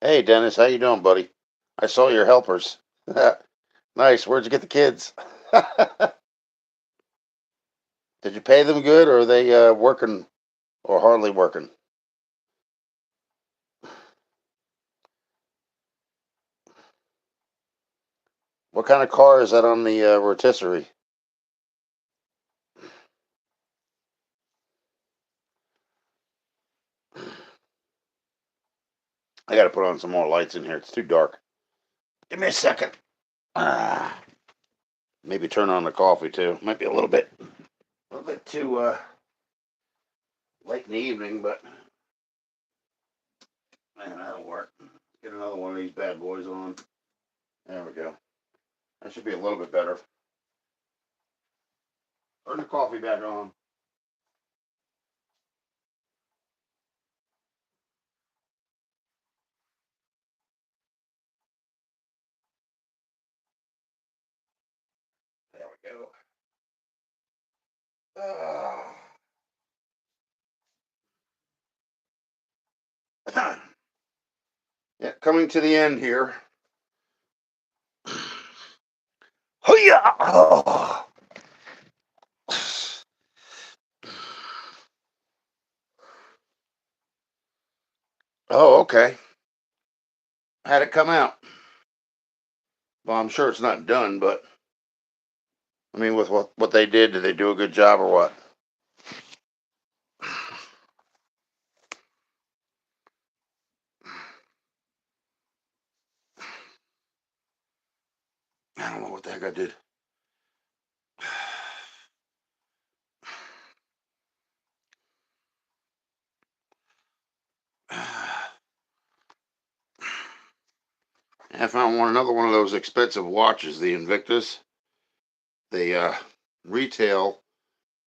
Hey Dennis, how you doing, buddy? I saw your helpers. Nice. Where'd you get the kids? Did you pay them good, or are they working or hardly working? What kind of car is that on the rotisserie? I got to put on some more lights in here. It's too dark. Give me a second. Ah, maybe turn on the coffee too. Might be a little bit too late in the evening, but man, that'll work. Get another one of these bad boys on. There we go. That should be a little bit better. Turn the coffee back on. There we go. Yeah, coming to the end here. Hoo-yah! Oh. Oh, okay. How'd it come out? Well, I'm sure it's not done, but I mean, with what they did they do a good job or what? I don't know what the heck I did. I found another one of those expensive watches, the Invictus. They retail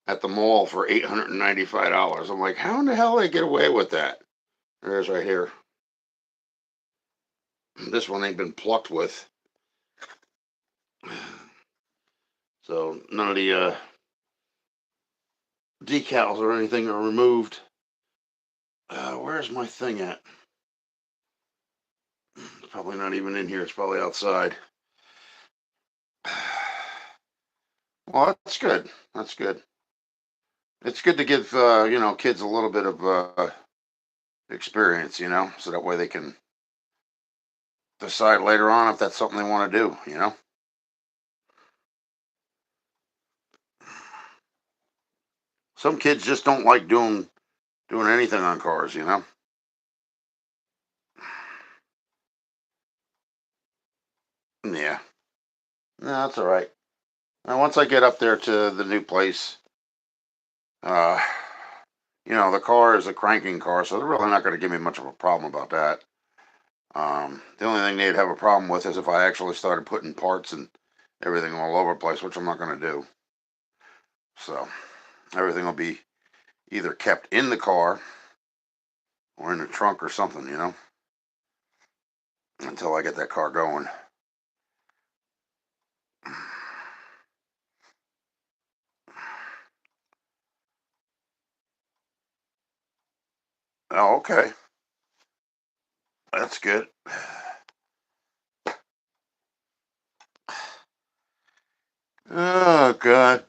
at the mall for $895. I'm like, how in the hell they get away with that? There's right here. This one ain't been plucked with, so none of the decals or anything are removed. Where's my thing at? It's probably not even in here. It's probably outside. Well, that's good. That's good. It's good to give kids a little bit of experience, so that way they can decide later on if that's something they want to do. Some kids just don't like doing anything on cars. Yeah, no, that's all right. Now, once I get up there to the new place, uh, the car is a cranking car, so they're really not going to give me much of a problem about that. The only thing they'd have a problem with is if I actually started putting parts and everything all over the place, which I'm not going to do. So everything will be either kept in the car or in the trunk or something, until I get that car going. Oh, okay. That's good. Oh, God.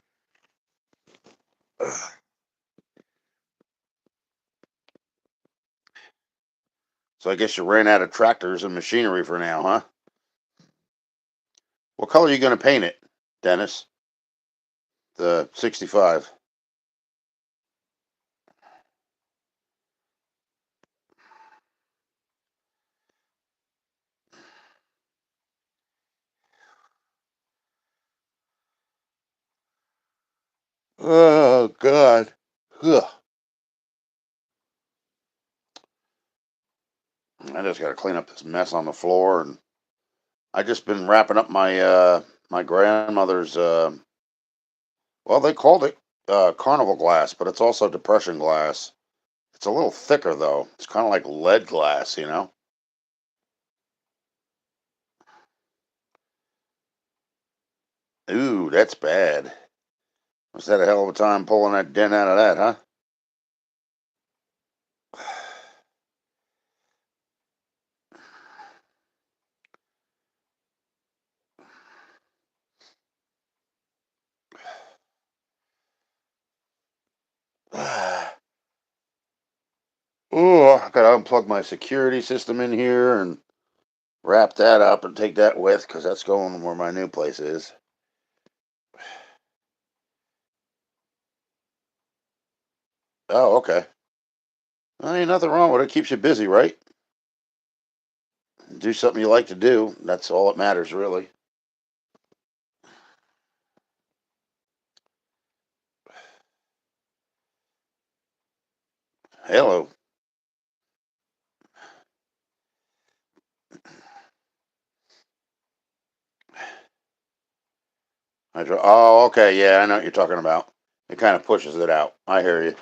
So I guess you ran out of tractors and machinery for now, huh? What color are you going to paint it, Dennis? The 65. Oh, God. Ugh. I just got to clean up this mess on the floor, and I just been wrapping up my grandmother's well, they called it carnival glass, but it's also depression glass. It's a little thicker though. It's kind of like lead glass. Ooh, that's bad. Was that a hell of a time pulling that dent out of that, huh? unplug my security system in here and wrap that up and take that with because that's going where my new place is. Oh, okay. Well, ain't nothing wrong with it. Keeps you busy, right? Do something you like to do. That's all that matters, really. Hello. Oh, okay. Yeah, I know what you're talking about. It kind of pushes it out. I hear you.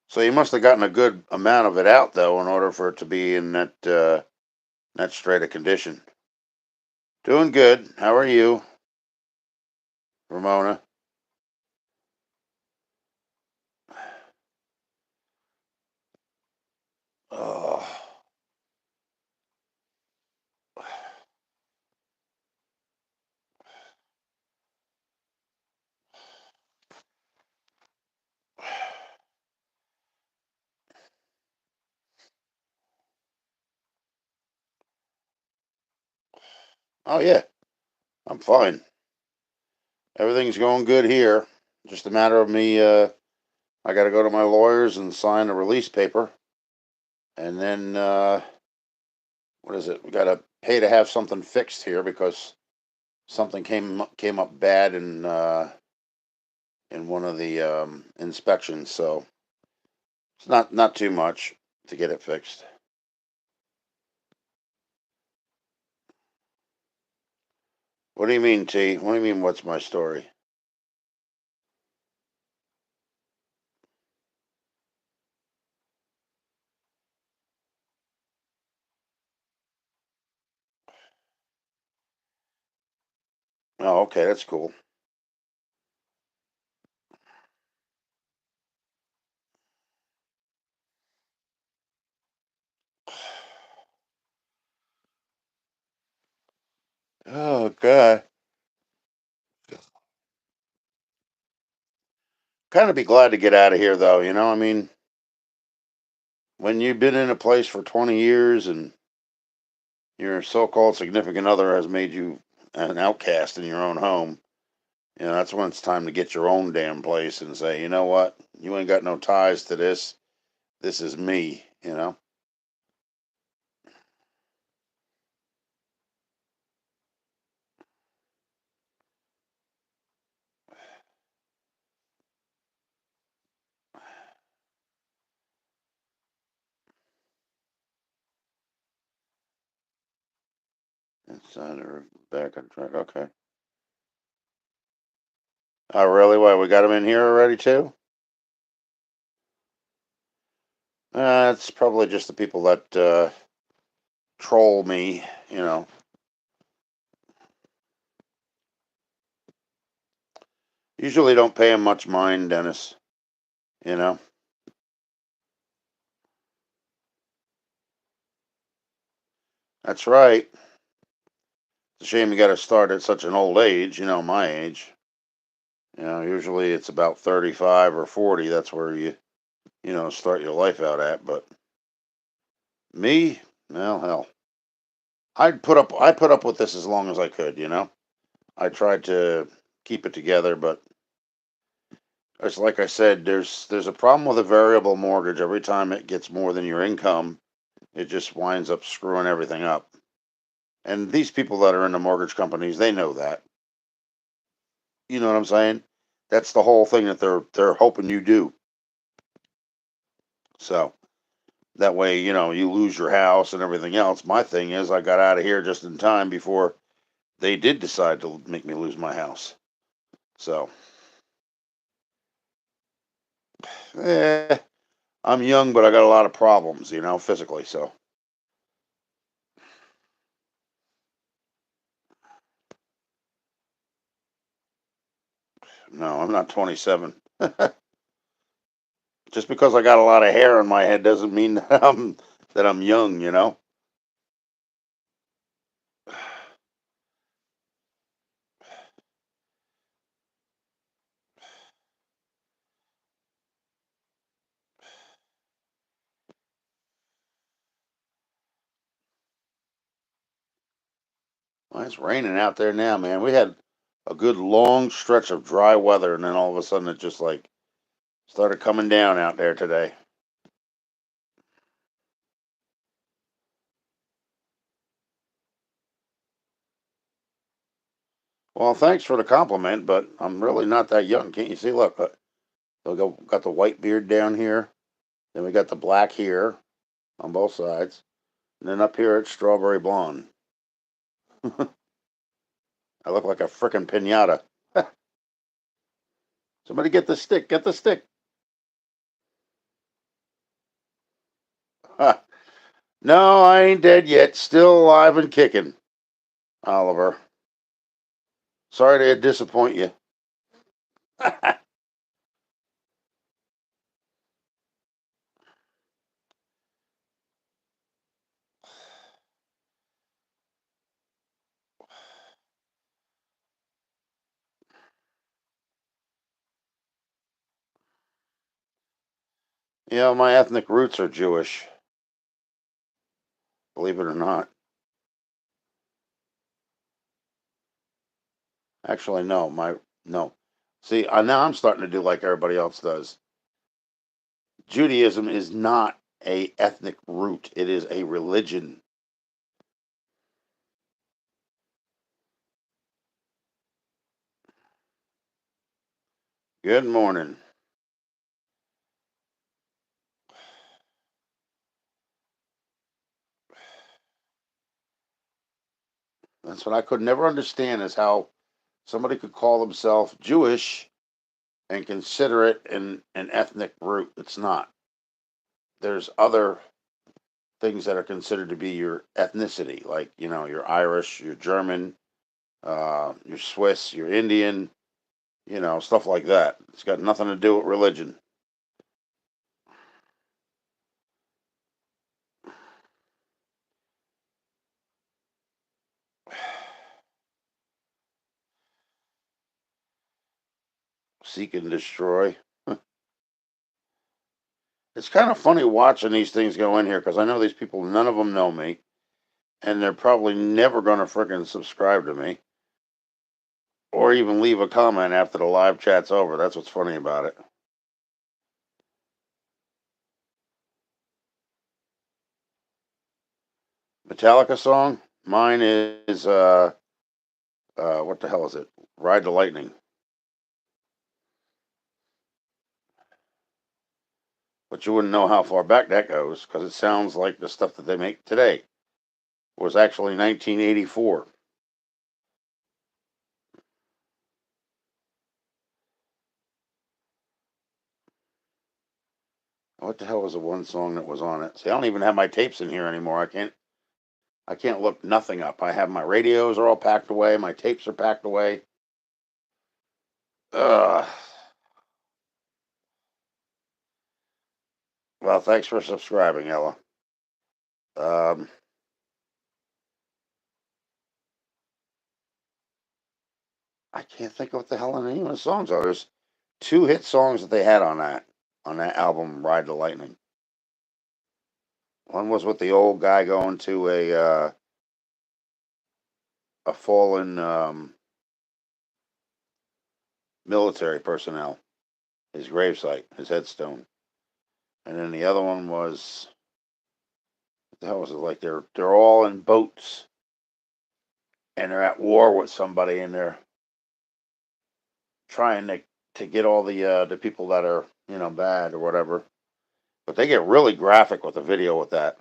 So you must have gotten a good amount of it out, though, in order for it to be in that straight of condition. Doing good. How are you, Ramona? Oh, oh yeah. I'm fine. Everything's going good here. Just a matter of me. I got to go to my lawyers and sign a release paper, and then what is it? We got to pay to have something fixed here because something came up bad in one of the inspections. So it's not too much to get it fixed. What do you mean, T? What do you mean? What's my story? Oh, okay, that's cool. Oh God, kind of be glad to get out of here, though. I mean, when you've been in a place for 20 years and your so-called significant other has made you an outcast in your own home, that's when it's time to get your own damn place and say, you know what, you ain't got no ties to this. This is me. It's back on track. Okay. Oh, really? Why we got him in here already too? It's probably just the people that troll me. You know. Usually don't pay him much mind, Dennis. You know. That's right. It's a shame you got to start at such an old age. My age. Usually it's about 35 or 40. That's where you start your life out at. But me, well, hell, I put up with this as long as I could. I tried to keep it together, but it's like I said, there's a problem with a variable mortgage. Every time it gets more than your income, it just winds up screwing everything up. And these people that are in the mortgage companies, they know that. You know what I'm saying? That's the whole thing that they're hoping you do. So that way, you lose your house and everything else. My thing is, I got out of here just in time before they did decide to make me lose my house. So, eh, I'm young, but I got a lot of problems, physically. So, no, I'm not 27. Just because I got a lot of hair on my head doesn't mean that I'm young. Well, it's raining out there now, man. We had a good long stretch of dry weather, and then all of a sudden it just like started coming down out there today. Well, thanks for the compliment, but I'm really not that young. Can't you see? Look, got the white beard down here. Then we got the black here on both sides. And then up here it's strawberry blonde. I look like a frickin' pinata. Somebody get the stick. Get the stick. No, I ain't dead yet. Still alive and kicking, Oliver. Sorry to disappoint you. My ethnic roots are Jewish, believe it or not. Actually, no, no. See, now I'm starting to do like everybody else does. Judaism is not a ethnic root; it is a religion. Good morning. That's what I could never understand is how somebody could call themselves Jewish and consider it an ethnic root. It's not. There's other things that are considered to be your ethnicity, like you're Irish, you're German, you're Swiss, you're Indian, stuff like that. It's got nothing to do with religion. Seek and destroy. It's kind of funny watching these things go in here because I know these people, none of them know me, and they're probably never going to frickin' subscribe to me or even leave a comment after the live chat's over. That's what's funny about it. Metallica song. Mine is what the hell is it? Ride the Lightning. But you wouldn't know how far back that goes because it sounds like the stuff that they make today was actually 1984. What the hell was the one song that was on it? See, I don't even have my tapes in here anymore. I can't look nothing up. I have my radios are all packed away. My tapes are packed away. Ugh. Well, thanks for subscribing, Ella. Um, I can't think of what the hell the name of the songs are. There's two hit songs that they had on that album, Ride the Lightning. One was with the old guy going to a fallen military personnel, his gravesite, his headstone, and then the other one was what the hell was it like? They're all in boats and they're at war with somebody and they're trying to get all the people that are bad or whatever. But they get really graphic with the video with that.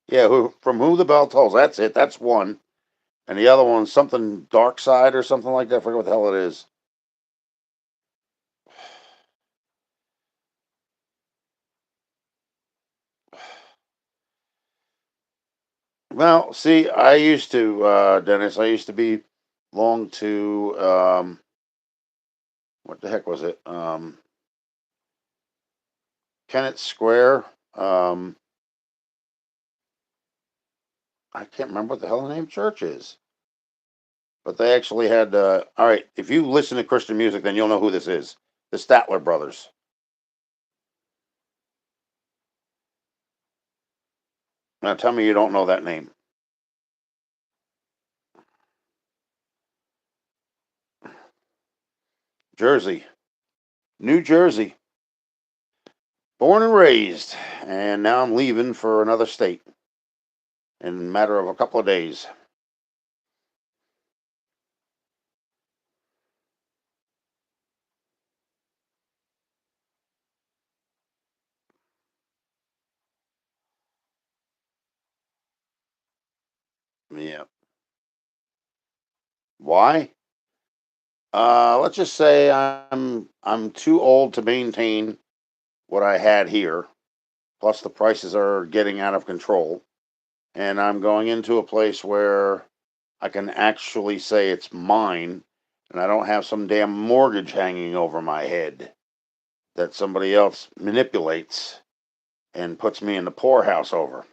Yeah, from who the bell tolls. That's it. That's one. And the other one's something dark side or something like that. I forget what the hell it is. Well, see, I used to, Dennis. I used to belong to what the heck was it? Kennett Square. Um, I can't remember what the hell the name of the church is. But they actually had. All right, if you listen to Christian music, then you'll know who this is. The Statler brothers. Now tell me you don't know that name. Jersey. New Jersey. Born and raised. And now I'm leaving for another state in a matter of a couple of days. Yeah. Why? Let's just say I'm too old to maintain what I had here. Plus the prices are getting out of control. And I'm going into a place where I can actually say it's mine and I don't have some damn mortgage hanging over my head that somebody else manipulates and puts me in the poorhouse over.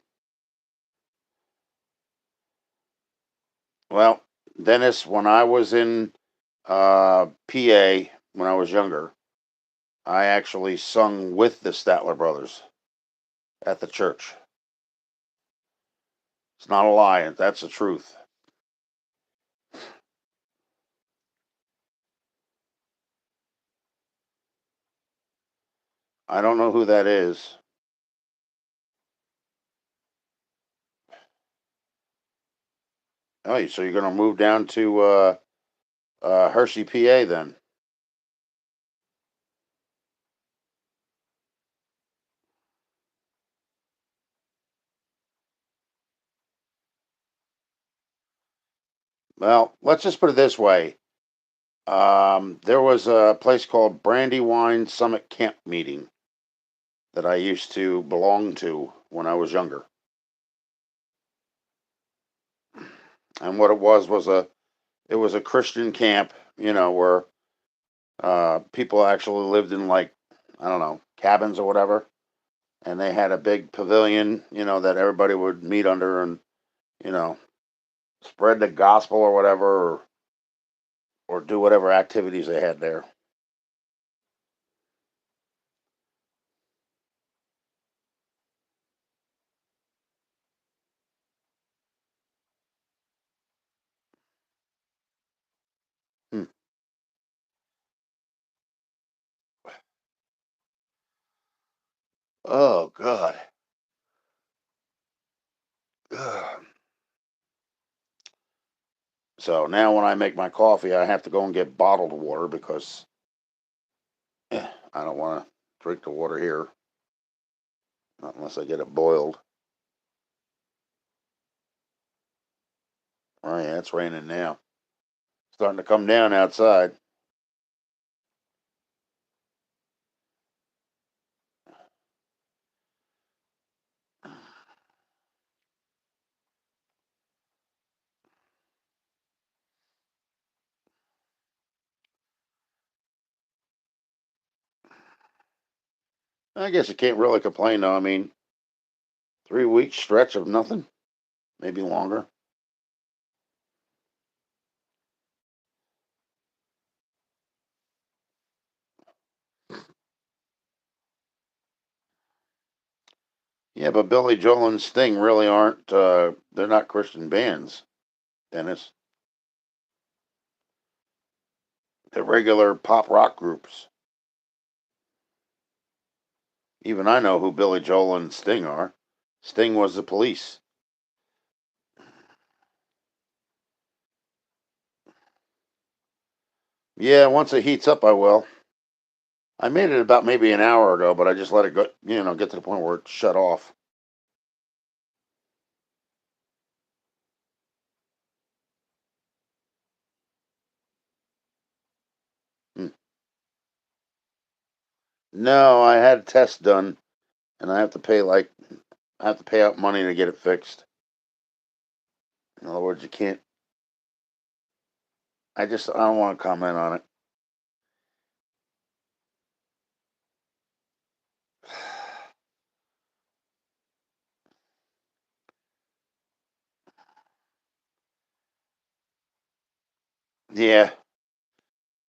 Well, Dennis, when I was in PA when I was younger, I actually sung with the Statler brothers at the church. It's not a lie, that's the truth. I don't know who that is. Oh, so you're going to move down to Hershey, PA then? Well, let's just put it this way. There was a place called Brandywine Summit Camp Meeting that I used to belong to when I was younger. And what it was a Christian camp, where people actually lived in, like, I don't know, cabins or whatever, and they had a big pavilion, that everybody would meet under and you know spread the gospel or whatever, or do whatever activities they had there. Hmm. Oh God. Ugh. So now when I make my coffee, I have to go and get bottled water because I don't want to drink the water here, not unless I get it boiled. Oh yeah, it's raining now. Starting to come down outside. I guess you can't really complain though. I mean, 3 week stretch of nothing, maybe longer. Yeah, but Billy Joel and Sting really aren't. They're not Christian bands, Dennis. They're regular pop rock groups. Even I know who Billy Joel and Sting are. Sting was the Police. Yeah, once it heats up, I will. I made it about maybe an hour ago, but I just let it go, get to the point where it shut off. Hmm. No, I had a test done, and I have to pay out money to get it fixed. In other words, you can't. I don't want to comment on it. Yeah,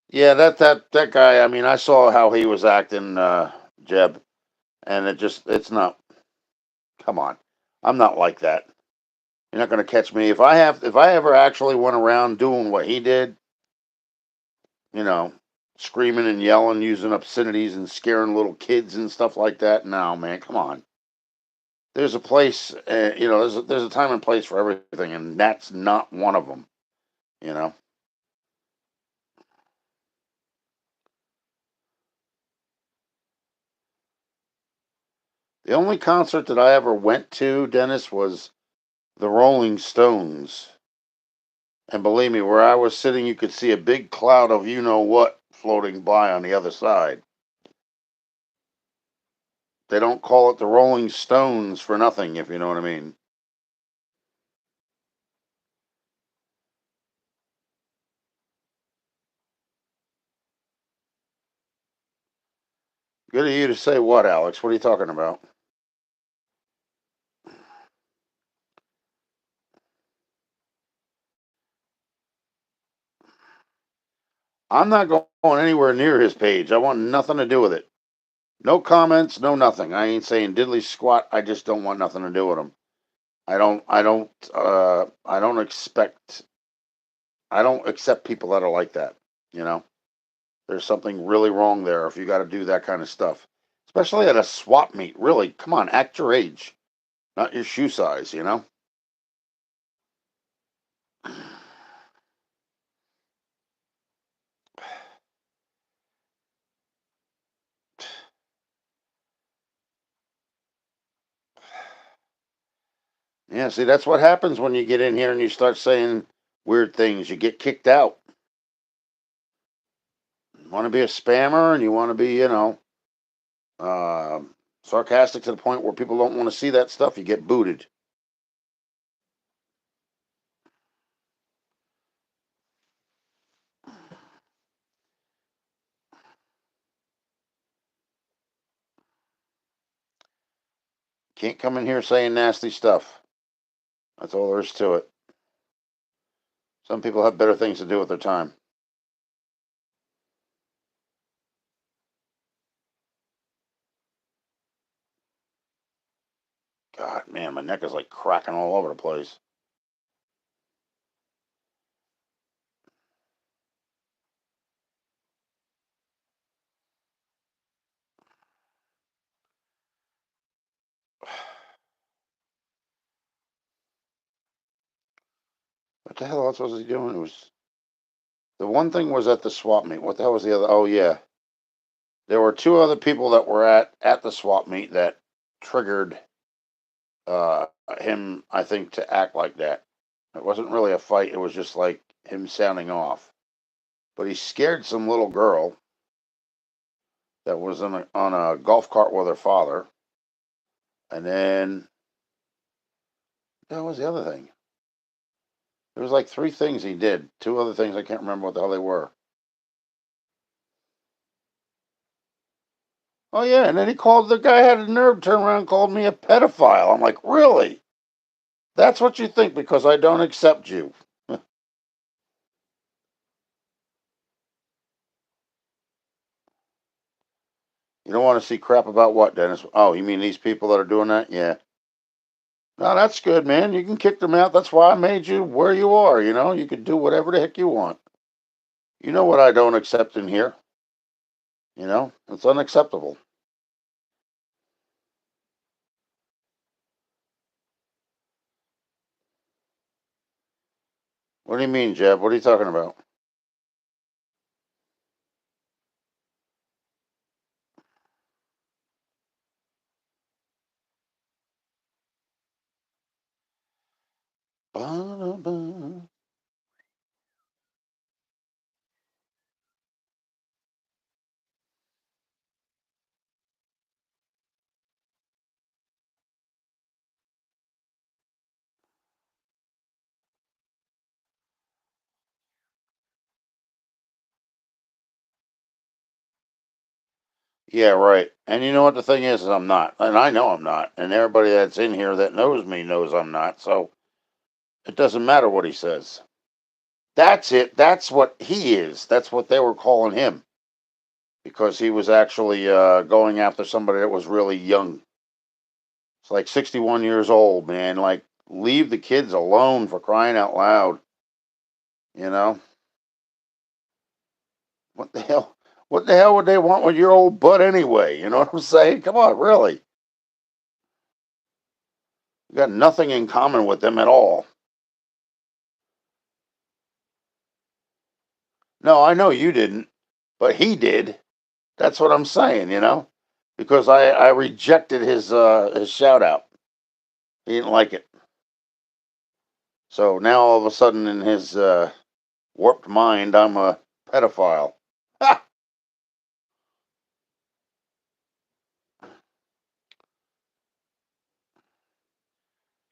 yeah, that guy. I mean, I saw how he was acting, Jeb, and it's not. Come on. I'm not like that. You're not going to catch me if I ever actually went around doing what he did, you know, screaming and yelling, using obscenities and scaring little kids and stuff like that. No, man, come on. There's a place, there's a time and place for everything, and that's not one of them. You know, the only concert that I ever went to, Dennis, was the Rolling Stones. And believe me, where I was sitting, you could see a big cloud of you know what floating by on the other side. They don't call it the Rolling Stones for nothing, if you know what I mean. Good of you to say what, Alex? What are you talking about? I'm not going anywhere near his page. I want nothing to do with it. No comments, no nothing. I ain't saying diddly squat. I just don't want nothing to do with him. I don't expect, I don't accept people that are like that. You know, there's something really wrong there if you got to do that kind of stuff, especially at a swap meet. Really, come on, act your age, not your shoe size. You know. Yeah, see, that's what happens when you get in here and you start saying weird things. You get kicked out. You want to be a spammer and you want to be, uh, sarcastic to the point where people don't want to see that stuff, you get booted. Can't come in here saying nasty stuff. That's all there is to it. Some people have better things to do with their time. God, man, my neck is like cracking all over the place. What the hell else was he doing? It was the one thing was at the swap meet. What the hell was the other? Oh yeah, there were two other people that were at the swap meet that triggered uh, him, I think, to act like that. It wasn't really a fight. It was just like him sounding off. But he scared some little girl that was on a golf cart with her father. And then that was the other thing. There was like three things he did. Two other things I can't remember what the hell they were. Oh yeah, and then he called the guy had a nerve turn around and called me a pedophile. I'm like, really? That's what you think because I don't accept you. You don't want to see crap about what, Dennis? Oh, you mean these people that are doing that? Yeah. No, that's good, man. You can kick them out. That's why I made you where you are. You know, you can do whatever the heck you want. You know what I don't accept in here? You know, it's unacceptable. What do you mean, Jeb? What are you talking about? Ba-da-ba. Yeah, right. And you know what the thing is I'm not. And I know I'm not. And everybody that's in here that knows me knows I'm not. So it doesn't matter what he says. That's it. That's what he is. That's what they were calling him because he was actually going after somebody that was really young. It's like 61 years old, man. Like, leave the kids alone, for crying out loud. You know what the hell? What the hell would they want with your old butt anyway? You know what I'm saying? Come on, really. You got nothing in common with them at all. No, I know you didn't, but he did. That's what I'm saying. Because I rejected his shout out. He didn't like it. So now all of a sudden in his warped mind, I'm a pedophile. Ha!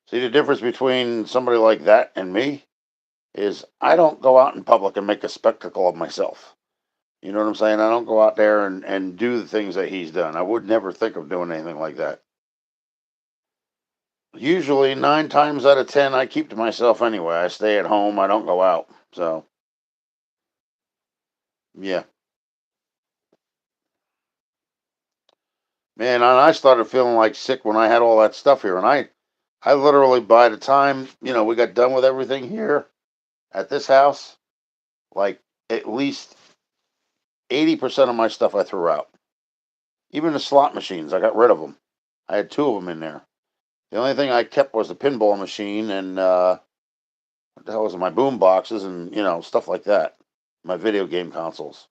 See, the difference between somebody like that and me is I don't go out in public and make a spectacle of myself. You know what I'm saying? I don't go out there and do the things that he's done. I would never think of doing anything like that. Usually, 9 times out of 10, I keep to myself anyway. I stay at home. I don't go out. So, yeah. Man, and I started feeling like sick when I had all that stuff here. And I literally, by the time, we got done with everything here at this house, like at least 80% of my stuff I threw out. Even the slot machines, I got rid of them. I had two of them in there. The only thing I kept was the pinball machine and what the hell was it? My boom boxes and stuff like that. My video game consoles.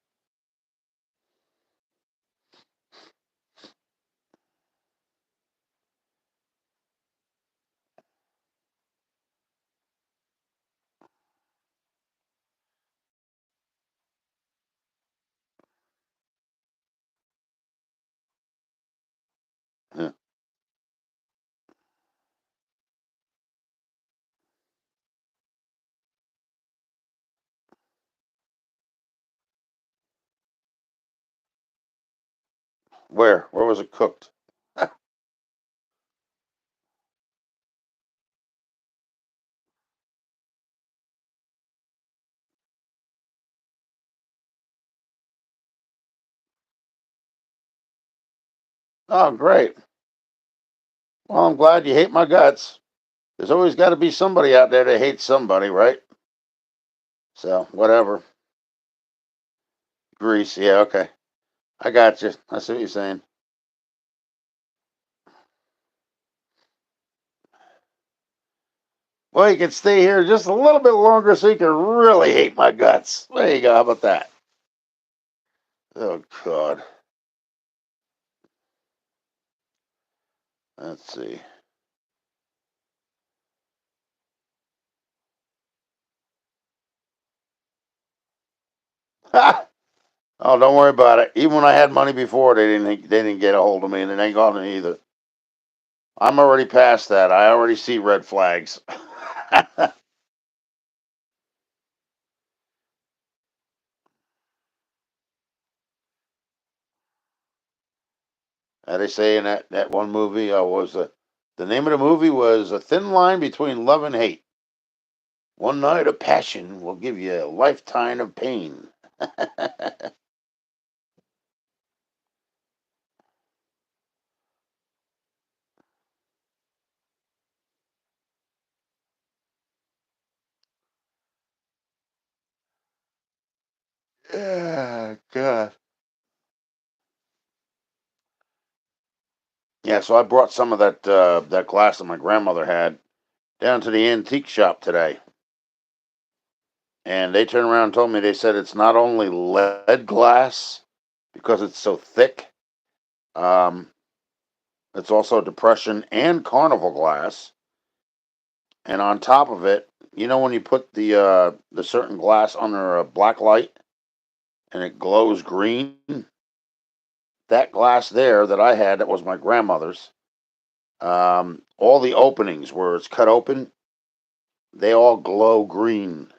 Yeah. Where? Where was it cooked? Oh, great. Well, I'm glad you hate my guts. There's always got to be somebody out there that hates somebody, right? So, whatever. Grease. Yeah, okay. I got you. I see what you're saying. Well, you can stay here just a little bit longer so you can really hate my guts. There you go. How about that? Oh, God. Let's see. Ha! Oh, don't worry about it. Even when I had money before, they didn't get a hold of me, and they ain't gonna either. I'm already past that. I already see red flags. They say in that one movie, was the name of the movie was A Thin Line Between Love and Hate. One night of passion will give you a lifetime of pain. Yeah, God. Yeah, so I brought some of that glass that my grandmother had down to the antique shop today, and they turned around and told me they said it's not only lead glass because it's so thick, um, it's also depression and carnival glass, and on top of it, when you put the certain glass under a black light and it glows green, that glass there that I had that was my grandmother's, all the openings where it's cut open, they all glow green.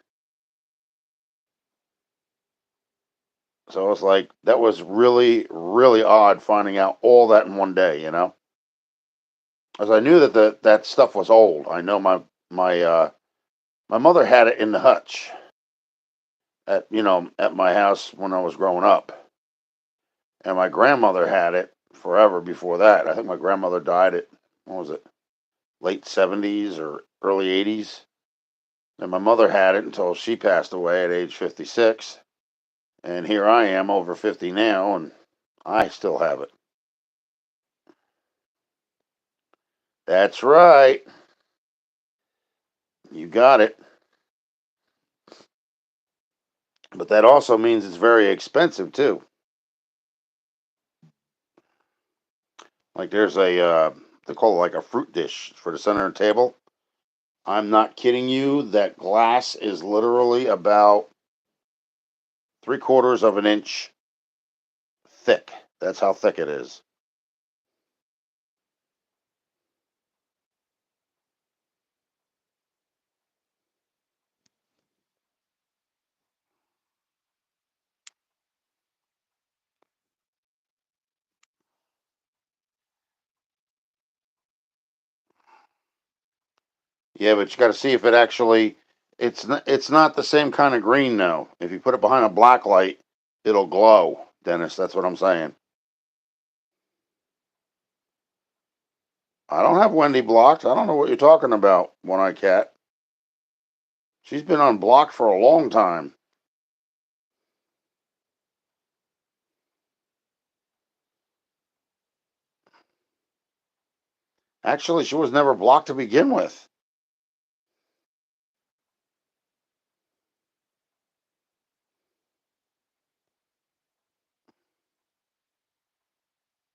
So it's like that was really, really odd finding out all that in one day. As I knew that stuff was old. I know my mother had it in the hutch at my house when I was growing up, and my grandmother had it forever before that. I think my grandmother died at what was it, late 70s or early 80s. And my mother had it until she passed away at age 56. And here I am over 50 now, and I still have it. That's right. You got it. But that also means it's very expensive, too. Like there's they call it like a fruit dish for the center of the table. I'm not kidding you. That glass is literally about 3/4 of an inch thick. That's how thick it is. Yeah, but you got to see if it actually. It's not the same kind of green though. If you put it behind a black light, it'll glow, Dennis. That's what I'm saying. I don't have Wendy blocked. I don't know what you're talking about, One Eye Cat. She's been unblocked for a long time. Actually, she was never blocked to begin with.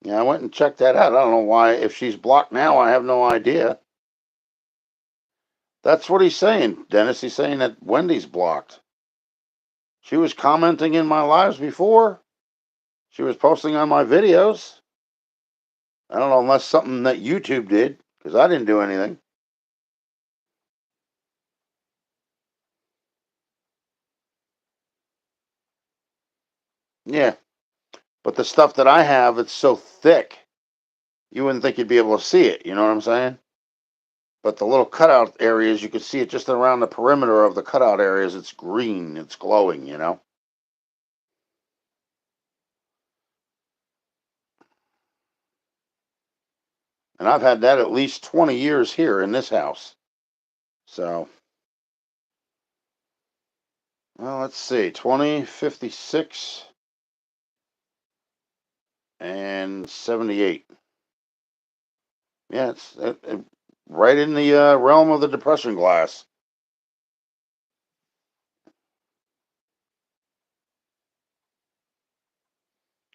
Yeah, I went and checked that out. I don't know why. If she's blocked now, I have no idea. That's what he's saying, Dennis. He's saying that Wendy's blocked. She was commenting in my lives before. She was posting on my videos. I don't know unless something that YouTube did, because I didn't do anything. Yeah, but the stuff that I have, it's so thick, you wouldn't think you'd be able to see it. You know what I'm saying? But the little cutout areas, you can see it just around the perimeter of the cutout areas. It's green. It's glowing. And I've had that at least 20 years here in this house. So, well, let's see, 2056 and 78. Yeah, it's right in the realm of the depression glass.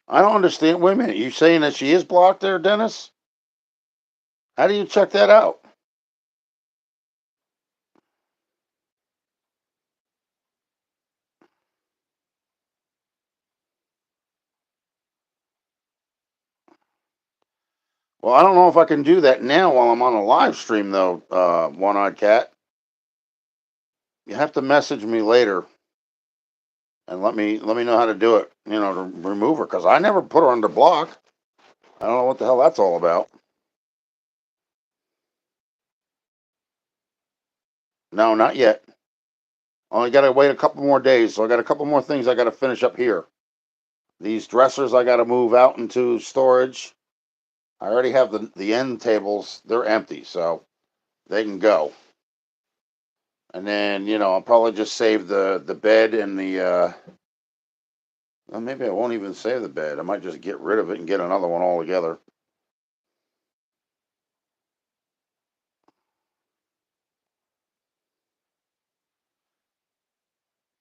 I don't understand. Wait a minute. You saying that she is blocked there, Dennis? How do you check that out? Well, I don't know if I can do that now while I'm on a live stream, though, One Eyed Cat. You have to message me later and let me know how to do it, to remove her, because I never put her under block. I don't know what the hell that's all about. No, not yet. Only got to wait a couple more days, so I got a couple more things I got to finish up here. These dressers I got to move out into storage. I already have the end tables; they're empty, so they can go. And then I'll probably just save the bed and the. Well, maybe I won't even save the bed. I might just get rid of it and get another one altogether.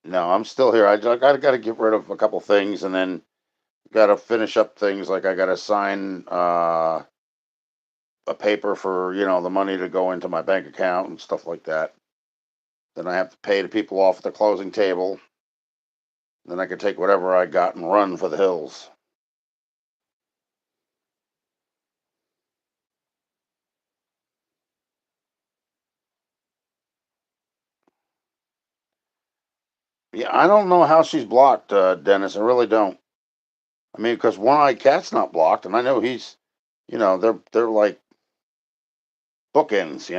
No, I'm still here. I got to get rid of a couple things, and then got to finish up things like I got to sign a paper for the money to go into my bank account and stuff like that. Then I have to pay the people off at the closing table. Then I can take whatever I got and run for the hills. Yeah, I don't know how she's blocked, Dennis. I really don't. I mean, because One Eye Cat's not blocked, and I know he's, they're like bookends.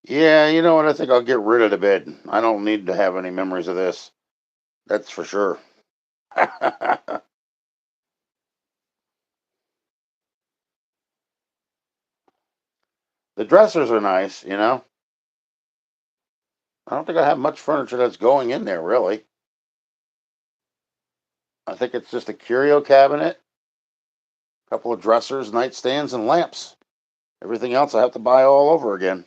Yeah, you know what? I think I'll get rid of the bed. I don't need to have any memories of this. That's for sure. The dressers are nice, you know. I don't think I have much furniture that's going in there, really. I think it's just a curio cabinet, a couple of dressers, nightstands, and lamps. Everything else I have to buy all over again.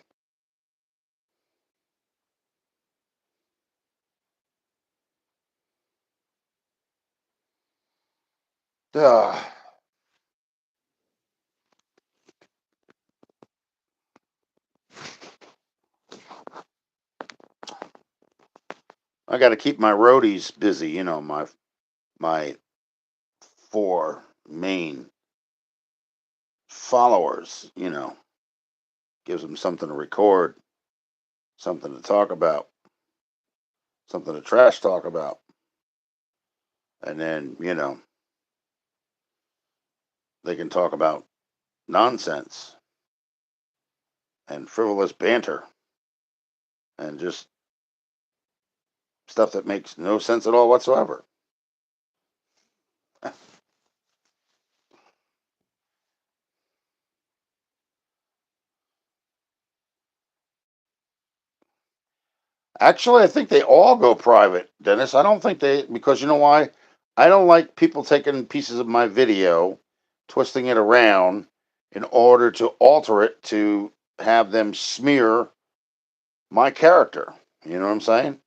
Ugh. I got to keep my roadies busy, you know, my four main followers, you know, gives them something to record, something to talk about, something to trash talk about. And then, you know, they can talk about nonsense and frivolous banter and just stuff that makes no sense at all whatsoever. Actually, I think they all go private, Dennis. I don't think they, because you know why? I don't like people taking pieces of my video, twisting it around in order to alter it to have them smear my character. You know what I'm saying?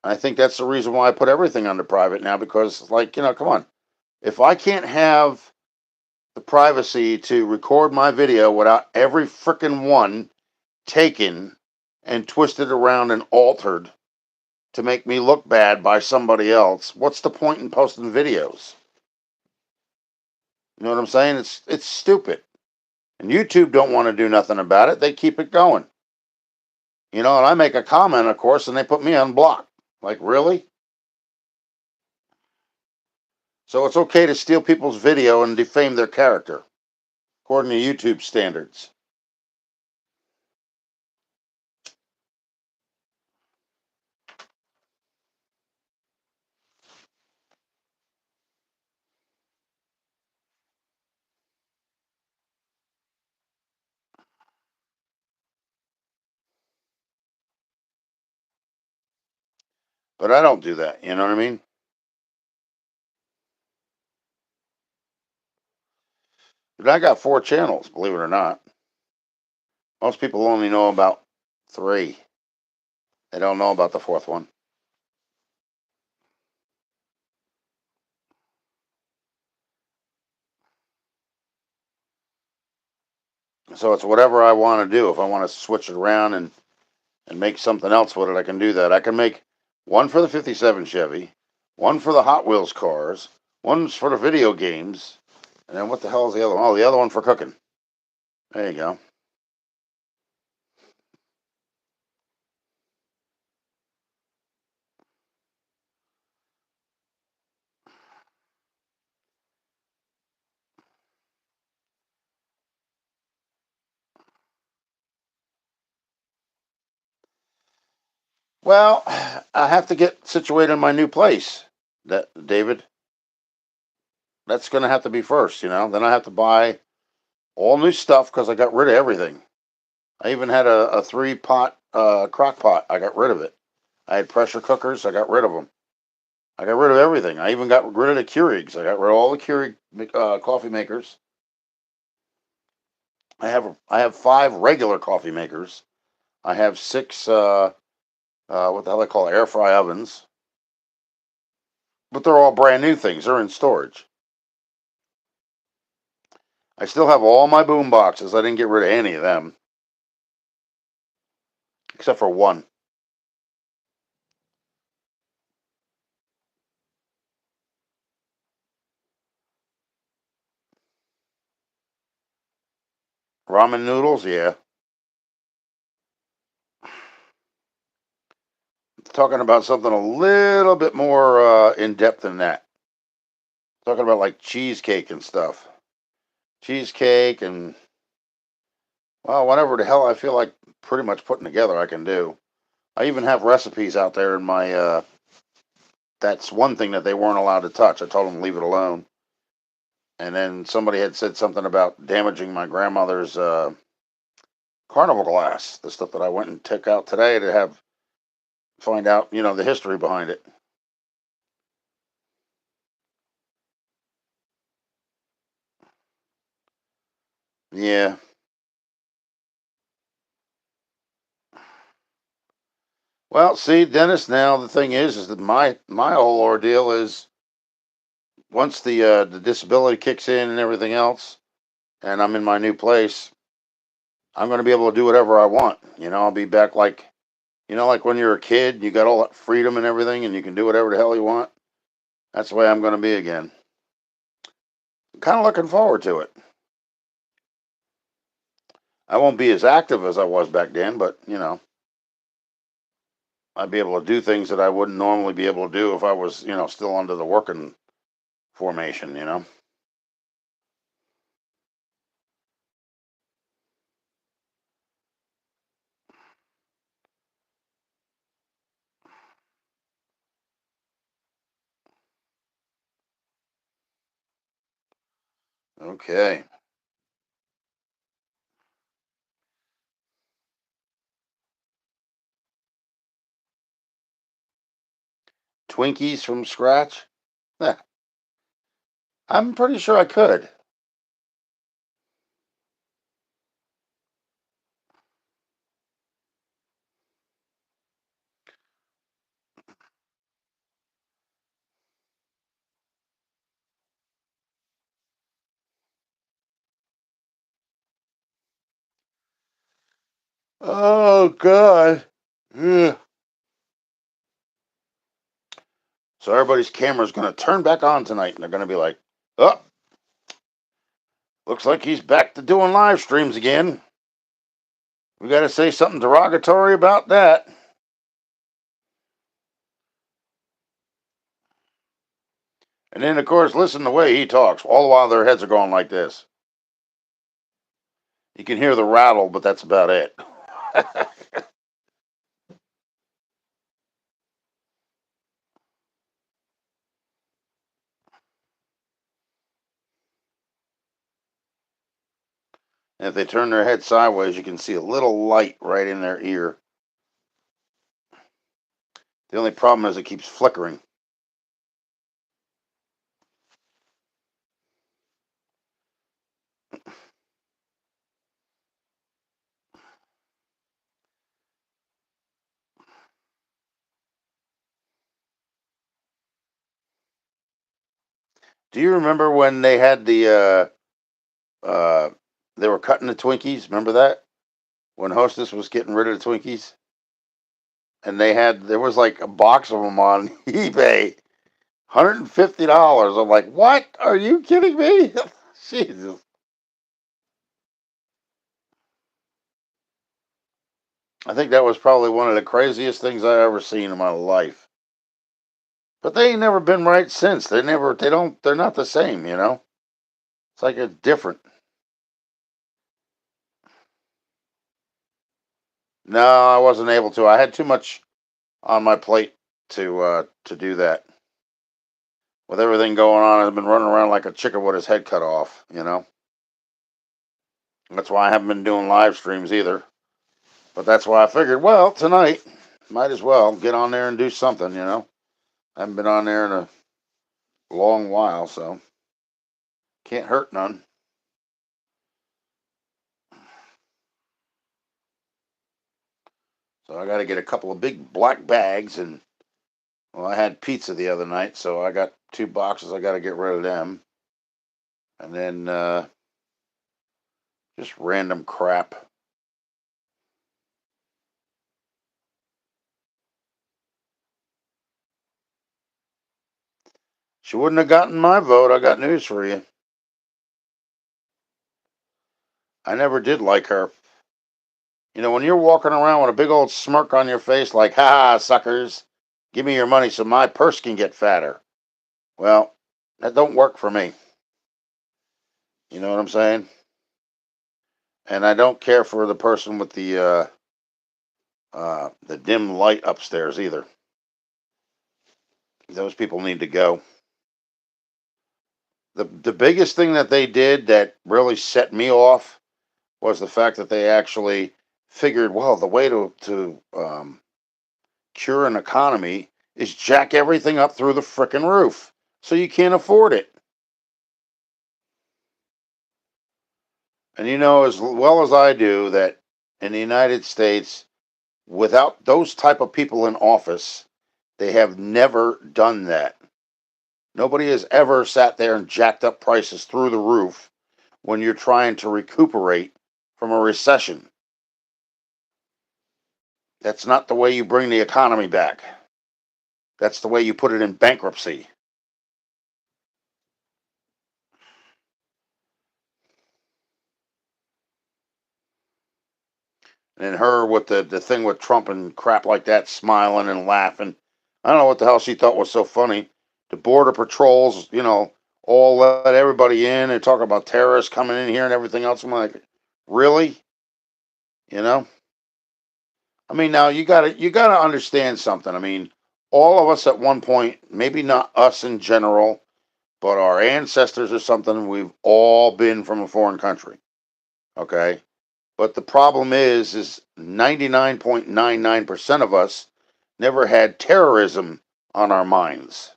I think that's the reason why I put everything under private now because, like, you know, come on. If I can't have the privacy to record my video without every freaking one taken and twisted around and altered to make me look bad by somebody else, what's the point in posting videos? You know what I'm saying? It's stupid. And YouTube don't want to do nothing about it. They keep it going. You know, and I make a comment, of course, and they put me on block. Like, really? So it's okay to steal people's video and defame their character, according to YouTube standards. But I don't do that. You know what I mean? But I got 4 channels, believe it or not. Most people only know about 3. They don't know about the 4th one. So it's whatever I want to do. If I want to switch it around and make something else with it, I can do that. I can make one for the 57 Chevy, one for the Hot Wheels cars, one's for the video games, and then what the hell is the other one? Oh, the other one for cooking. There you go. Well, I have to get situated in my new place. That David, that's going to have to be first, you know. Then I have to buy all new stuff because I got rid of everything. I even had a 3 pot crock pot. I got rid of it. I had pressure cookers. I got rid of them. I got rid of everything. I even got rid of the Keurigs. I got rid of all the Keurig coffee makers. I have 5 regular coffee makers. I have 6 what the hell they call air fry ovens, but they're all brand new things. They're in storage. I still have all my boom boxes. I didn't get rid of any of them except for one. Ramen noodles, yeah. Talking about something a little bit more in depth than that. Talking about like cheesecake and stuff. Cheesecake and Well, whatever the hell I feel like pretty much putting together, I can do. I even have recipes out there in my. That's one thing that they weren't allowed to touch. I told them to leave it alone. And then somebody had said something about damaging my grandmother's carnival glass, the stuff that I went and took out today to have find out, the history behind it. Yeah. Well, see, Dennis. Now the thing is that my whole ordeal is once the disability kicks in and everything else, and I'm in my new place, I'm going to be able to do whatever I want. I'll be back like like when you're a kid, you got all that freedom and everything, and you can do whatever the hell you want. That's the way I'm going to be again. Kind of looking forward to it. I won't be as active as I was back then, but I'd be able to do things that I wouldn't normally be able to do if I was, still under the working formation. Okay. Twinkies from scratch? Eh, I'm pretty sure I could. Oh, God. Ugh. So everybody's camera's going to turn back on tonight, and they're going to be like, oh, looks like he's back to doing live streams again. We got to say something derogatory about that. And then, of course, listen to the way he talks. All the while their heads are going like this. You can hear the rattle, but that's about it. And if they turn their head sideways, you can see a little light right in their ear. The only problem is it keeps flickering. Do you remember when they had they were cutting the Twinkies? Remember that? When Hostess was getting rid of the Twinkies? And there was like a box of them on eBay. $150. I'm like, what? Are you kidding me? Jesus. I think that was probably one of the craziest things I ever seen in my life. But they ain't never been right since. They're not the same. It's like it's different. No, I wasn't able to. I had too much on my plate to do that. With everything going on, I've been running around like a chicken with his head cut off. That's why I haven't been doing live streams either. But that's why I figured, well, tonight, might as well get on there and do something. I haven't been on there in a long while, so can't hurt none. So I got to get a couple of big black bags, and well, I had pizza the other night, so I got 2 boxes. I got to get rid of them, and then just random crap. She wouldn't have gotten my vote. I got news for you. I never did like her. When you're walking around with a big old smirk on your face, like, ha ha, suckers, give me your money so my purse can get fatter. Well, that don't work for me. You know what I'm saying? And I don't care for the person with the dim light upstairs either. Those people need to go. The biggest thing that they did that really set me off was the fact that they actually figured, well, the way to cure an economy is jack everything up through the frickin' roof, so you can't afford it. And you know as well as I do that in the United States, without those type of people in office, they have never done that. Nobody has ever sat there and jacked up prices through the roof when you're trying to recuperate from a recession. That's not the way you bring the economy back. That's the way you put it in bankruptcy. And her with the thing with Trump and crap like that, smiling and laughing. I don't know what the hell she thought was so funny. The border patrols, all let everybody in and talk about terrorists coming in here and everything else. I'm like, really? You know? I mean, now you gotta understand something. I mean, all of us at one point, maybe not us in general, but our ancestors or something, we've all been from a foreign country. Okay. But the problem is 99.99% of us never had terrorism on our minds.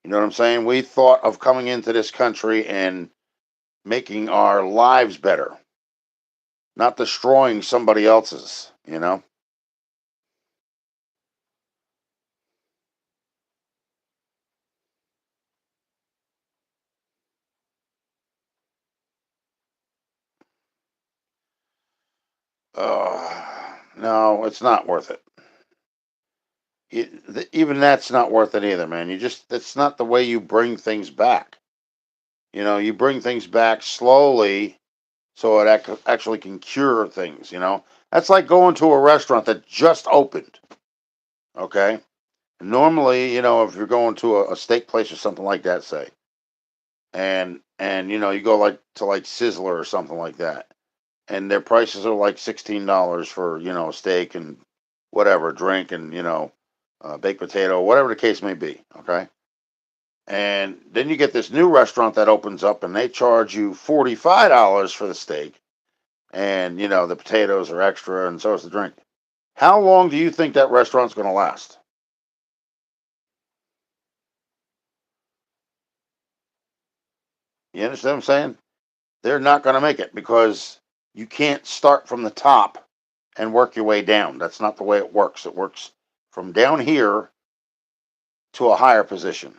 You know what I'm saying? We thought of coming into this country and making our lives better, not destroying somebody else's. No, it's not worth it. Even that's not worth it either, man. That's not the way you bring things back. You bring things back slowly so it actually can cure things. That's like going to a restaurant that just opened. Okay. Normally, if you're going to a steak place or something like that, say, and you go like to like Sizzler or something like that, and their prices are like $16 for a steak and whatever drink and baked potato, whatever the case may be. Okay. And then you get this new restaurant that opens up and they charge you $45 for the steak and the potatoes are extra and so is the drink. How long do you think that restaurant's going to last? You understand what I'm saying? They're not going to make it because you can't start from the top and work your way down. That's not the way it works. It works from down here to a higher position.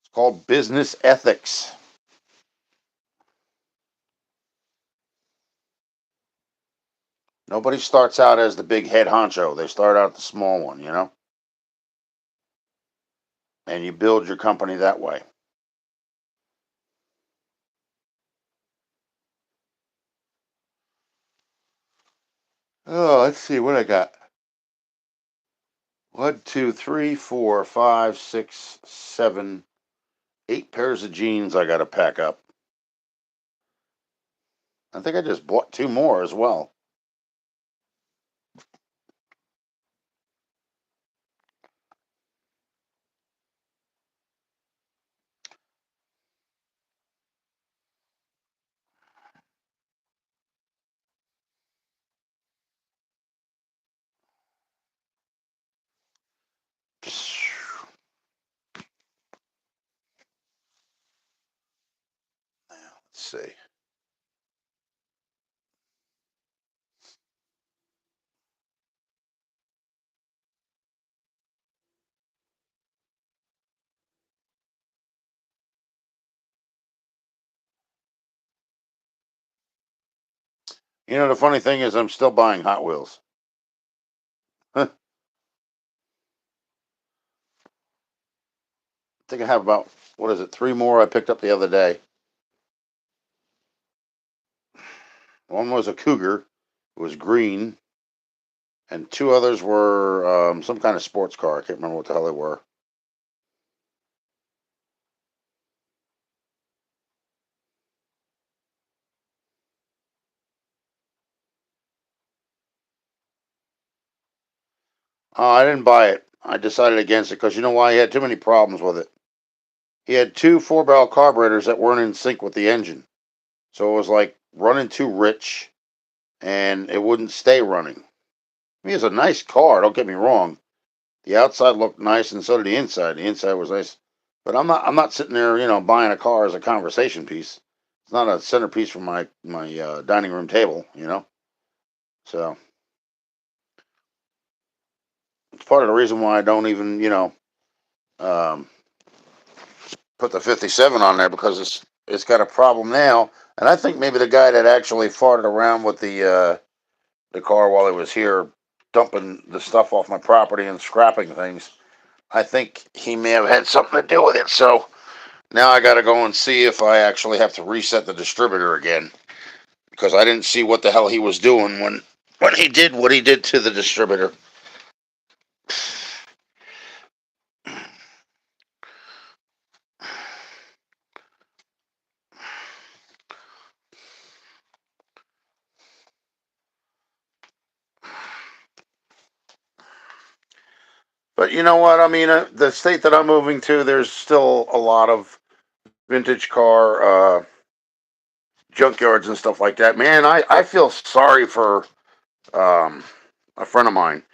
It's called business ethics. Nobody starts out as the big head honcho. They start out the small one, and you build your company that way. Oh, let's see what I got. One, two, three, four, five, six, seven, 8 pairs of jeans I got to pack up. I think I just bought two more as well. Let's see. The funny thing is, I'm still buying Hot Wheels. I think I have about, what is it, three more I picked up the other day. One was a Cougar, It was green, and two others were some kind of sports car. I can't remember what the hell they were. I didn't buy it. I decided against it because you know why? He had too many problems with it. He had two four-barrel carburetors that weren't in sync with the engine. So it was like running too rich and it wouldn't stay running. I mean, it's a nice car, don't get me wrong. The outside looked nice and so did the inside. The inside was nice. But I'm not sitting there, buying a car as a conversation piece. It's not a centerpiece for my dining room table. So it's part of the reason why I don't even, um, put the 57 on there because it's got a problem now. And I think maybe the guy that actually farted around with the car while he was here, dumping the stuff off my property and scrapping things. I think he may have had something to do with it. So now I got to go and see if I actually have to reset the distributor again because I didn't see what the hell he was doing when he did what he did to the distributor. But you know what? I mean, the state that I'm moving to, there's still a lot of vintage car junkyards and stuff like that. Man, I feel sorry for um, a friend of mine.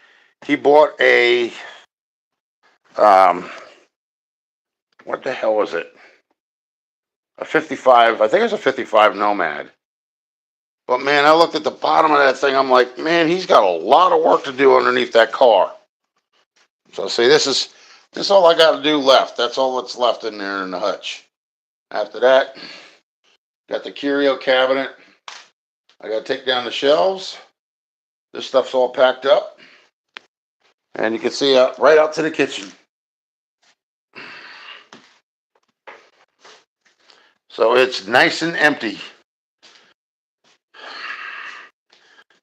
He bought a um, what the hell was it? A 55. I think it was a 55 Nomad. But man, I looked at the bottom of that thing. I'm like, man, he's got a lot of work to do underneath that car. So see, this is all I got to do left. That's all that's left in there in the hutch. After that, got the curio cabinet. I got to take down the shelves. This stuff's all packed up, and you can see right out to the kitchen. So it's nice and empty.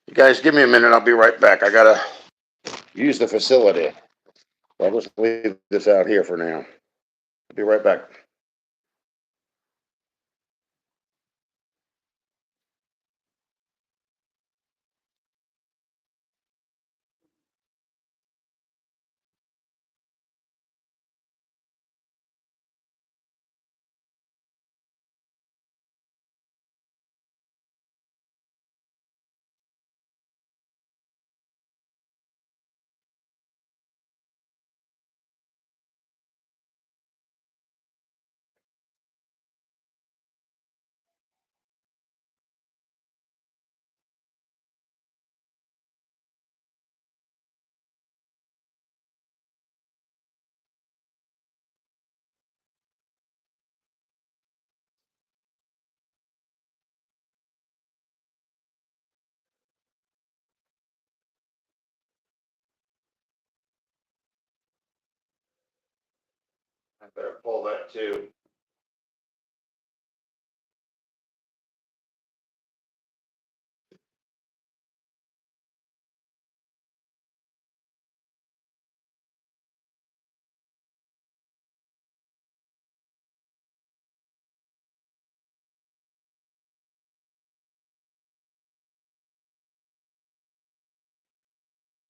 You guys, give me a minute. I'll be right back. I gotta use the facility. I'll just leave this out here for now. I'll be right back. I better pull that too.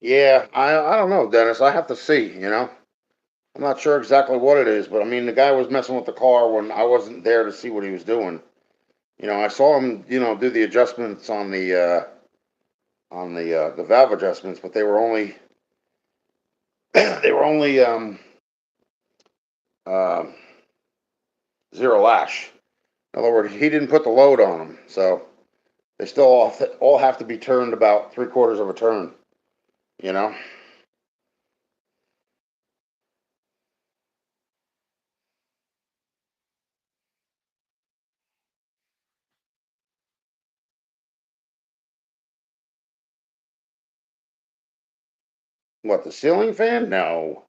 Yeah, I don't know, Dennis. I have to see. I'm not sure exactly what it is, but I mean, the guy was messing with the car when I wasn't there to see what he was doing. I saw him, do the adjustments on the valve adjustments, but they were only they were only uh, zero lash. In other words, he didn't put the load on them, so they still all have to be turned about three-quarters of a turn. You know what? The ceiling fan? No,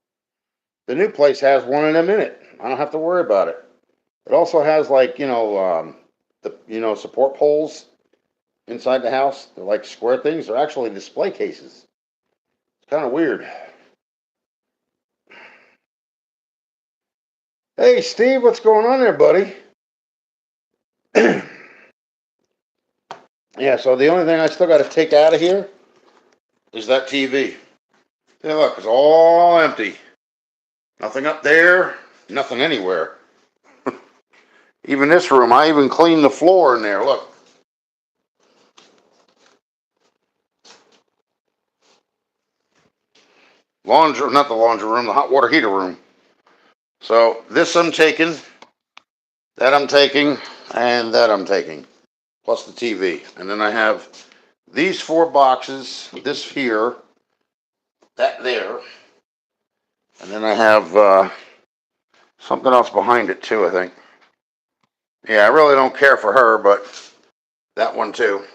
the new place has one of them in it. I don't have to worry about it. It also has like the support poles inside the house. They're like square things. They're actually display cases. It's kind of weird. Hey, Steve, what's going on there, buddy? Yeah, so the only thing I still got to take out of here is that TV. Yeah, look, it's all empty. Nothing up there, nothing anywhere. Even this room, I even cleaned the floor in there. Look. Laundry, not the laundry room, the hot water heater room. So this I'm taking, that I'm taking, and that I'm taking, plus the TV. And then I have these 4 boxes, this here, that there, and then I have something else behind it too, I think. Yeah, I really don't care for her, but that one too.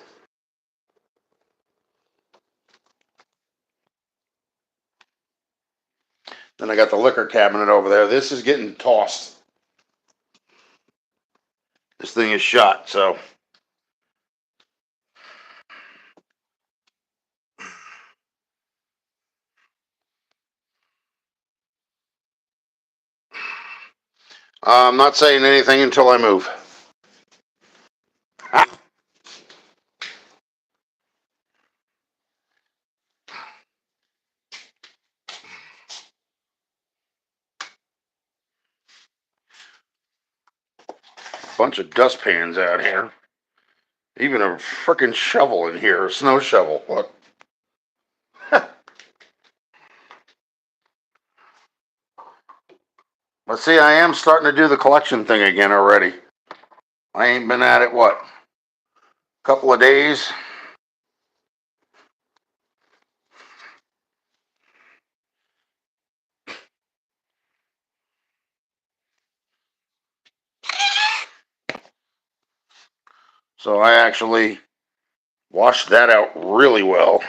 Then I got the liquor cabinet over there. This is getting tossed. This thing is shot, so. I'm not saying anything until I move. Bunch of dustpans out here. Even a freaking shovel in here, a snow shovel. Look. But see, I am starting to do the collection thing again already. I ain't been at it, what, a couple of days? So I actually washed that out really well.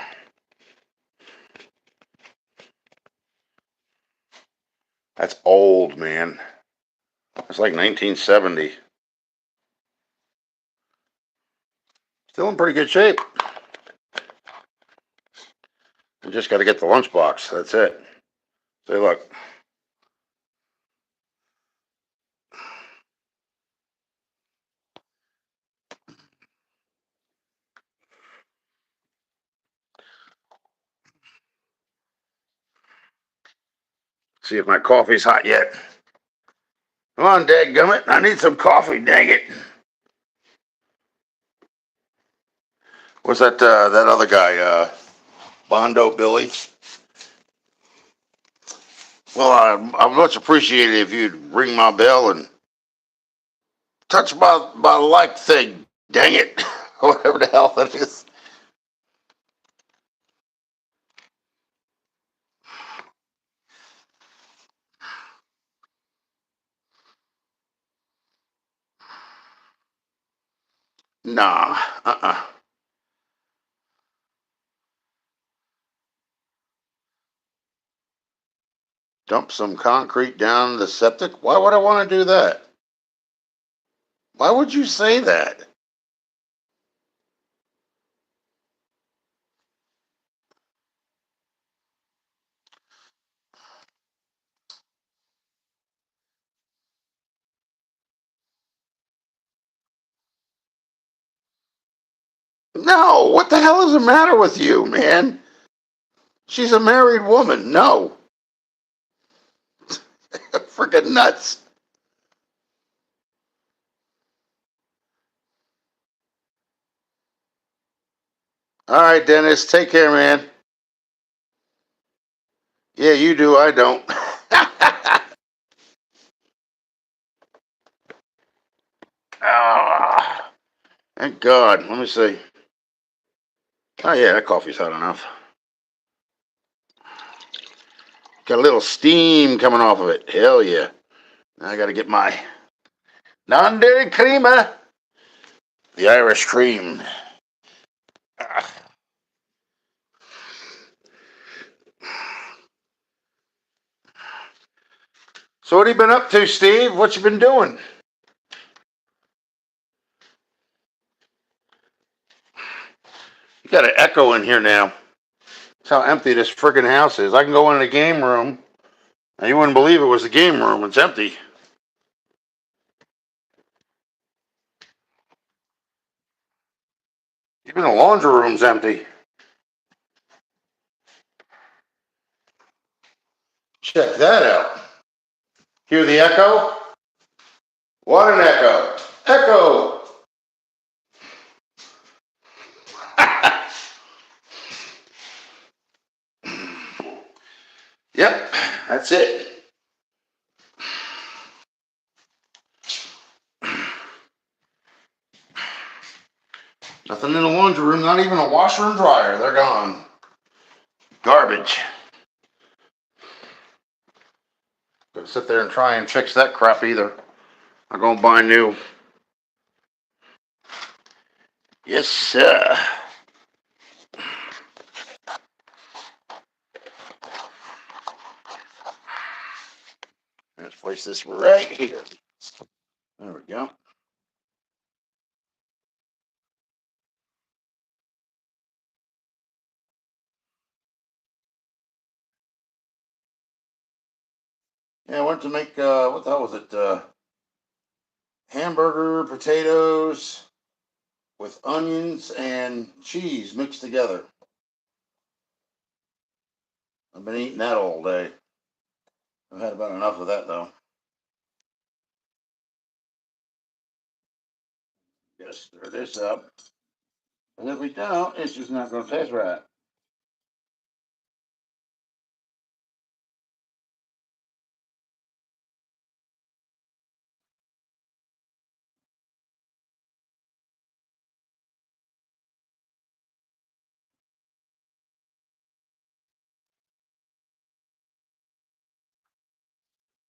That's old, man. It's like 1970. Still in pretty good shape. I just got to get the lunchbox. That's it. Say, look. See if my coffee's hot yet. Come on, dadgummit. I need some coffee, dang it. What's that, that other guy, Bondo Billy? Well, I'd much appreciate it if you'd ring my bell and touch my like thing, dang it. Whatever the hell that is. Nah, uh-uh. Dump some concrete down the septic? Why would I want to do that? Why would you say that? No, what the hell is the matter with you, man? She's a married woman. No. Freaking nuts. All right, Dennis, take care, man. Yeah, you do, I don't. Ah, thank God. Let me see. Oh, yeah, that coffee's hot enough. Got a little steam coming off of it. Hell yeah. Now I got to get my non-dairy creamer, the Irish cream. Ah. So what have you been up to, Steve? What you been doing? You got an echo in here now. That's how empty this freaking house is. I can go in the game room, and you wouldn't believe it was the game room. It's empty. Even the laundry room's empty. Check that out. Hear the echo? What an echo! Echo! Yep, that's it. Nothing in the laundry room, not even a washer and dryer. They're gone. Garbage. Gonna sit there and try and fix that crap either. I'm gonna buy new. Yes, sir. Let's place this right here. There we go. Yeah, I went to make what the hell was it? Hamburger, potatoes with onions and cheese mixed together. I've been eating that all day. I've had about enough of that though. Just stir this up. And if we don't, it's just not going to taste right.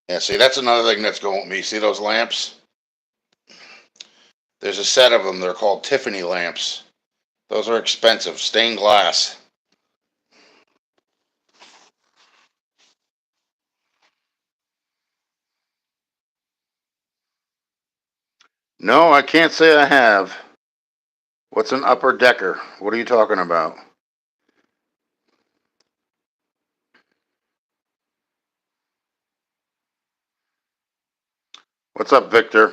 Yeah, see, that's another thing that's going with me. See those lamps? There's a set of them. They're called Tiffany lamps. Those are expensive, stained glass. No, I can't say I have. What's an upper decker? What are you talking about? What's up, Victor?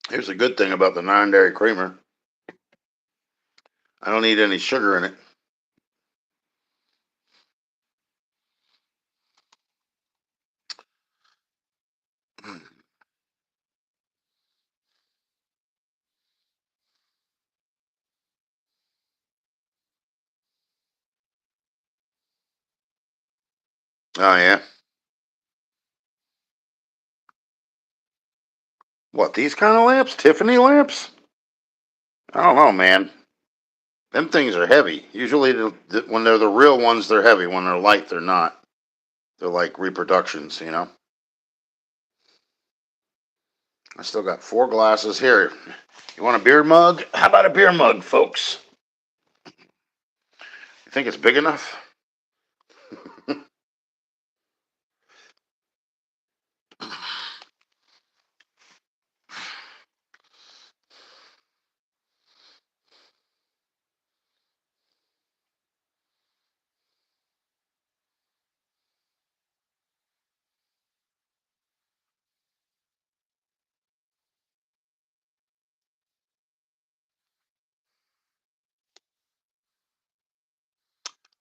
Here's a good thing about the non-dairy creamer. I don't need any sugar in it. Oh yeah. What, these kind of lamps? Tiffany lamps? I don't know, man. Them things are heavy. Usually, when they're the real ones, they're heavy. When they're light, they're not. They're like reproductions, you know. I still got 4 glasses here. You want a beer mug? How about a beer mug, folks? You think it's big enough?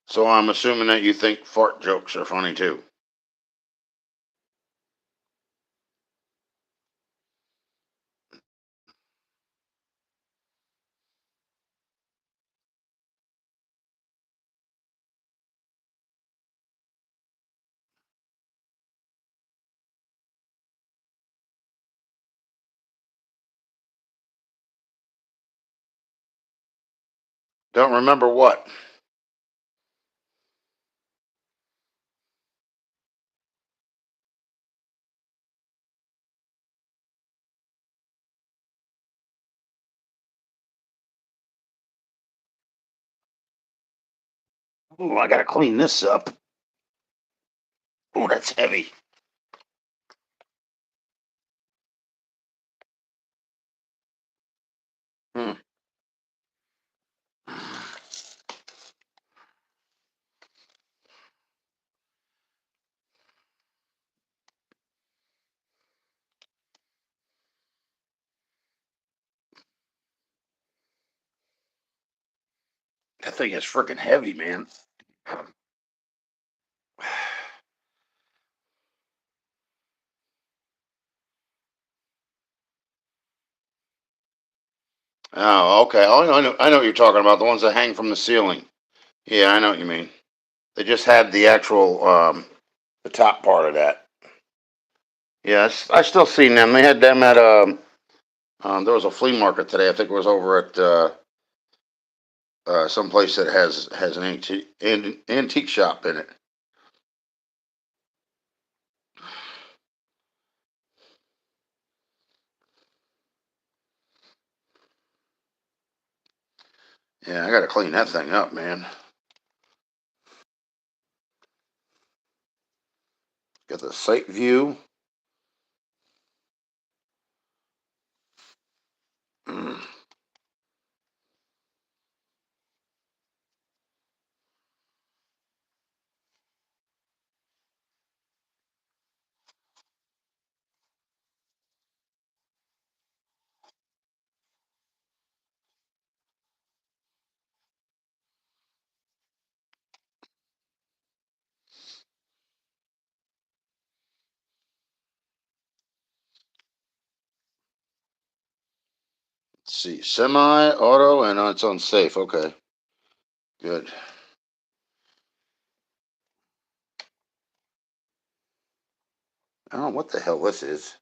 So I'm assuming that you think fart jokes are funny too. Don't remember what? Oh, I gotta clean this up. Oh, that's heavy. Hmm. That thing is freaking heavy, man. Oh, okay. Oh, I know what you're talking about. The ones that hang from the ceiling. Yeah, I know what you mean. They just had the actual the top part of that. Yes, I still seen them. They had them at there was a flea market today. I think it was over at some place that has an antique shop in it. Yeah, I got to clean that thing up, man. Got the sight view. Mm. Let's see, semi, auto, and it's on safe. Okay, good. I don't know what the hell this is.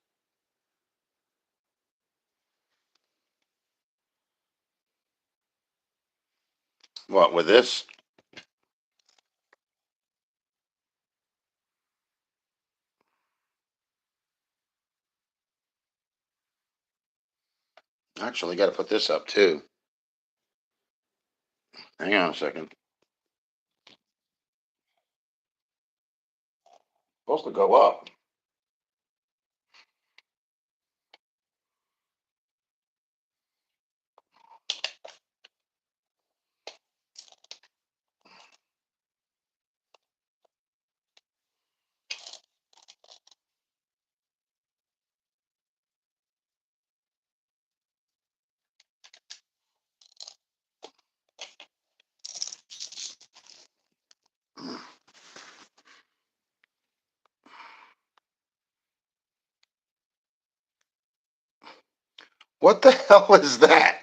What with this? Actually, got to put this up too. Hang on a second. Supposed to go up. What the hell is that?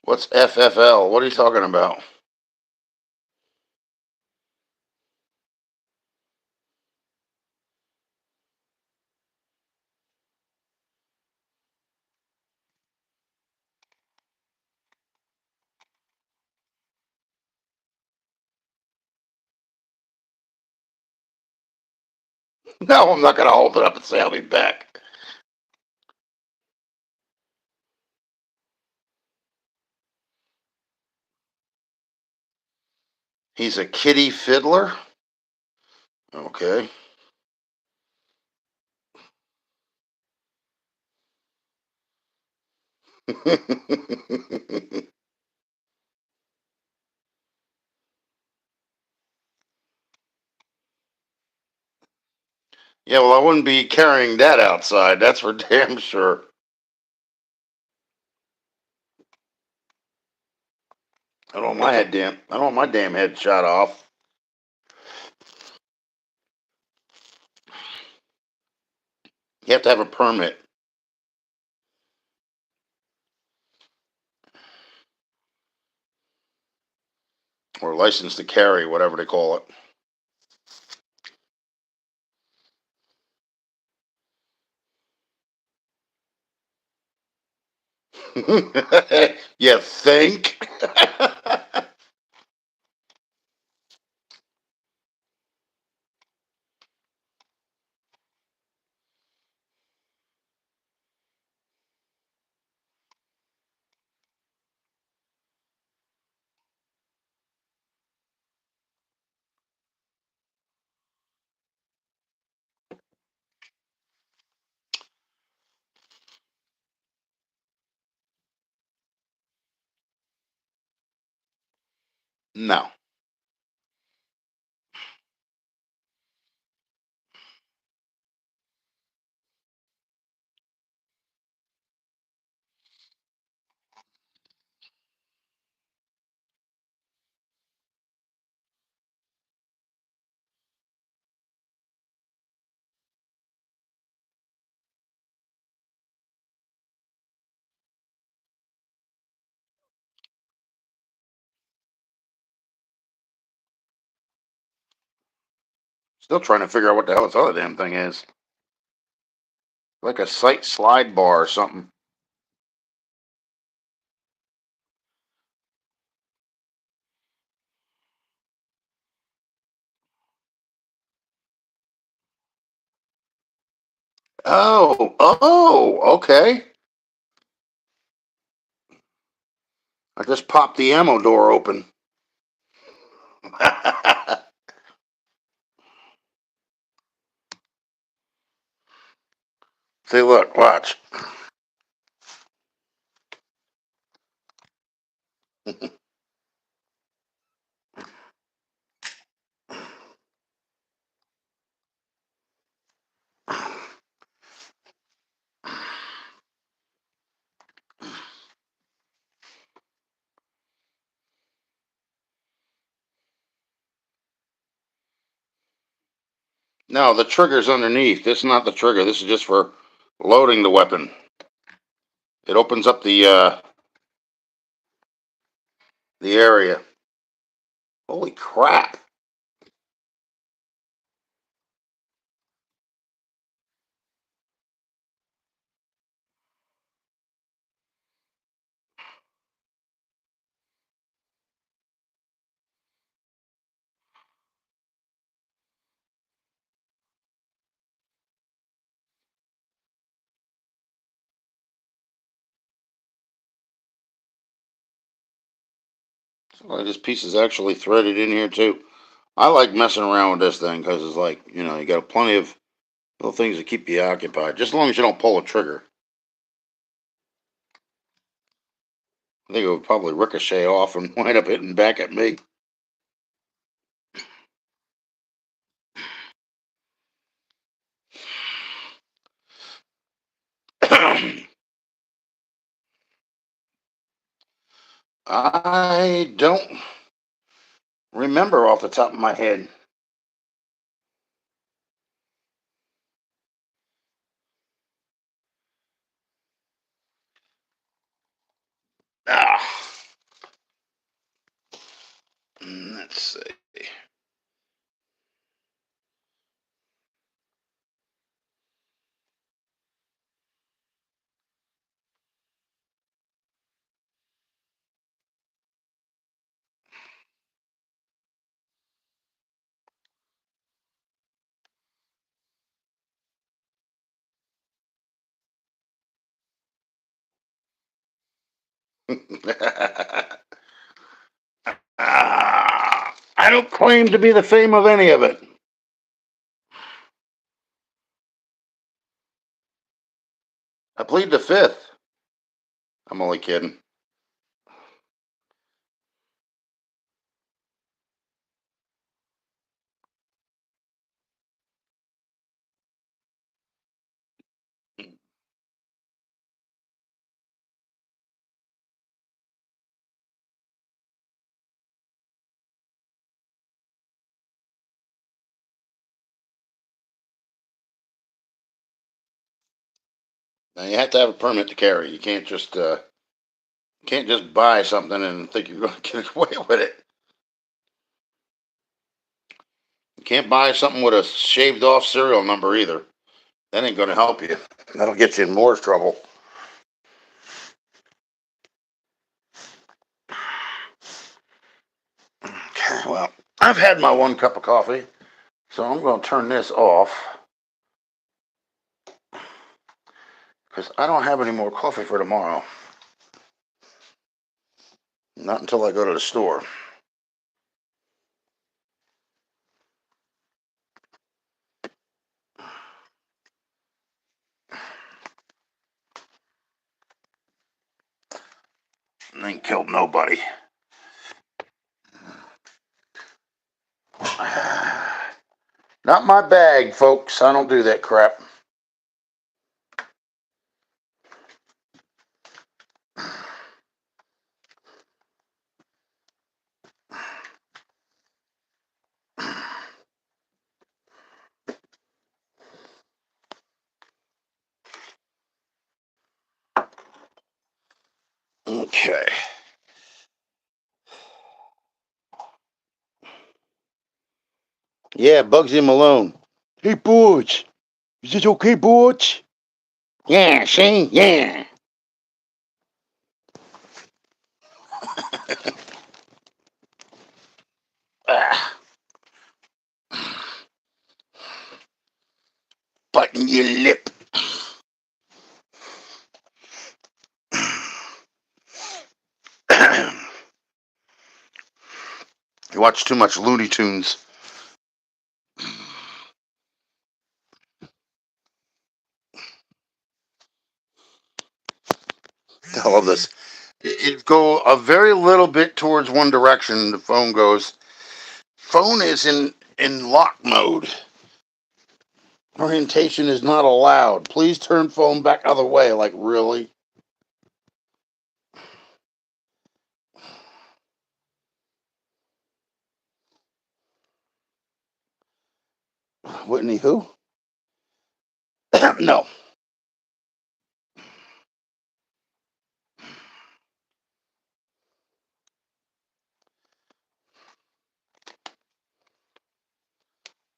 What's FFL? What are you talking about? No, I'm not going to hold it up and say I'll be back. He's a kitty fiddler? Okay. Yeah, well, I wouldn't be carrying that outside. That's for damn sure. I don't want my damn head shot off. You have to have a permit or license to carry, whatever they call it. You think? No. Still trying to figure out what the hell this other damn thing is. Like a sight slide bar or something. Okay. I just popped the ammo door open. See, look, watch. No, the trigger's underneath. This is not the trigger. This is just for loading the weapon. It opens up the area. Holy crap! So this piece is actually threaded in here too. I like messing around with this thing because it's like, you got plenty of little things to keep you occupied, just as long as you don't pull a trigger. I think it would probably ricochet off and wind up hitting back at me. I don't remember off the top of my head. Ah, let's see. I don't claim to be the fame of any of it. I plead the fifth. I'm only kidding. Now you have to have a permit to carry. You can't just buy something and think you're going to get away with it. You can't buy something with a shaved off serial number either. That ain't going to help you. That'll get you in more trouble. Okay, well, I've had my one cup of coffee, so I'm going to turn this off because I don't have any more coffee for tomorrow. Not until I go to the store. And ain't killed nobody. Not my bag, folks. I don't do that crap. Okay. Yeah, Bugsy Malone. Hey, boys. Is this okay, boys? Yeah, see? Yeah. Ah, button your lip. You watch too much Looney Tunes. I love this. It go a very little bit towards one direction. The phone goes. Phone is in lock mode. Orientation is not allowed. Please turn phone back other way. Like, really? Whitney who? No.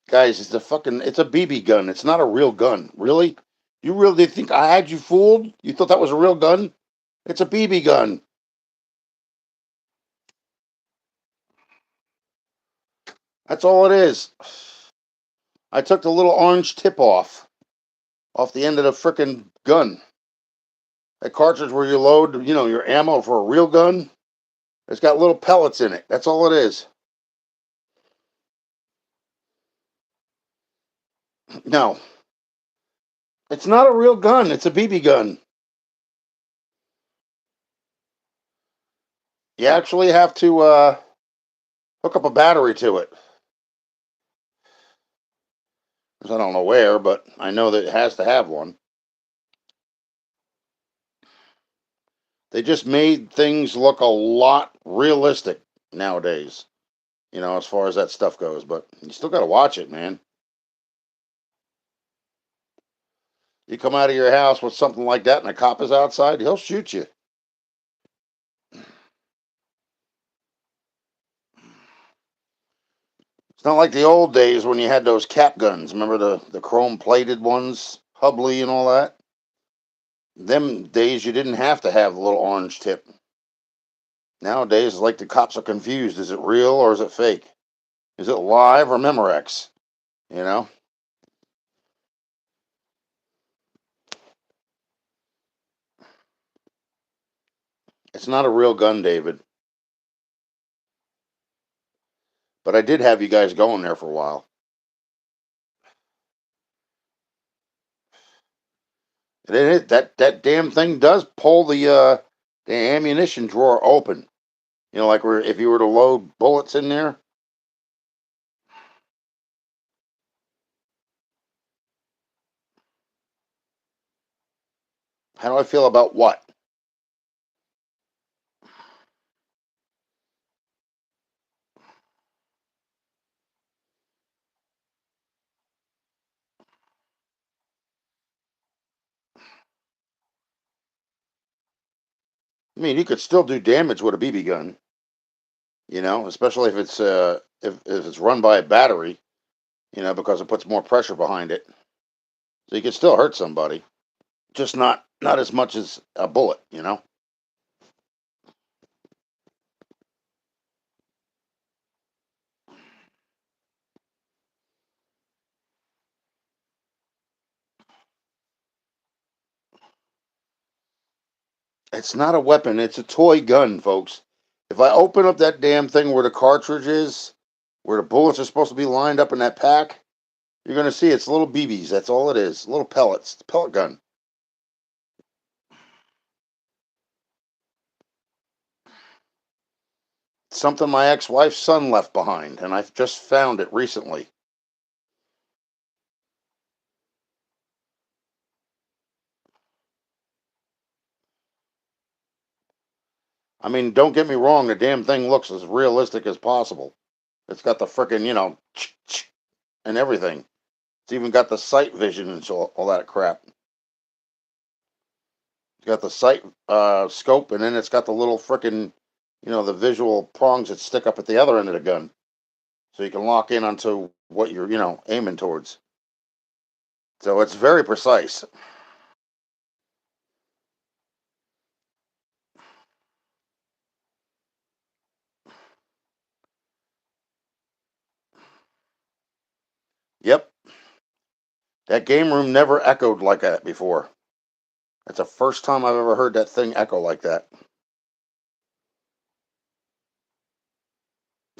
Guys, it's a BB gun. It's not a real gun. Really? You really think I had you fooled? You thought that was a real gun? It's a BB gun. That's all it is. I took the little orange tip off the end of the frickin' gun. That cartridge where you load, your ammo for a real gun, it's got little pellets in it. That's all it is. No, it's not a real gun. It's a BB gun. You actually have to hook up a battery to it. I don't know where, but I know that it has to have one. They just made things look a lot realistic nowadays, as far as that stuff goes. But you still got to watch it, man. You come out of your house with something like that and a cop is outside, he'll shoot you. It's not like the old days when you had those cap guns. Remember the chrome plated ones, Hubley and all that? Them days you didn't have to have the little orange tip. Nowadays, it's like the cops are confused. Is it real or is it fake? Is it live or Memorex? You know? It's not a real gun, David. But I did have you guys going there for a while. That damn thing does pull the ammunition drawer open. Like where if you were to load bullets in there. How do I feel about what? I mean, you could still do damage with a BB gun. Especially if it's run by a battery. Because it puts more pressure behind it. So you could still hurt somebody, just not as much as a bullet. It's not a weapon, it's a toy gun, folks. If I open up that damn thing where the cartridge is, where the bullets are supposed to be lined up in that pack, you're gonna see it's little BBs. That's all it is. Little pellets. It's a pellet gun. something my ex-wife's son left behind, and I've just found it recently. I mean, don't get me wrong, the damn thing looks as realistic as possible. It's got the frickin', and everything. It's even got the sight vision and all that crap. It's got the sight scope, and then it's got the little frickin', the visual prongs that stick up at the other end of the gun. So you can lock in onto what you're, aiming towards. So it's very precise. Yep. That game room never echoed like that before. That's the first time I've ever heard that thing echo like that.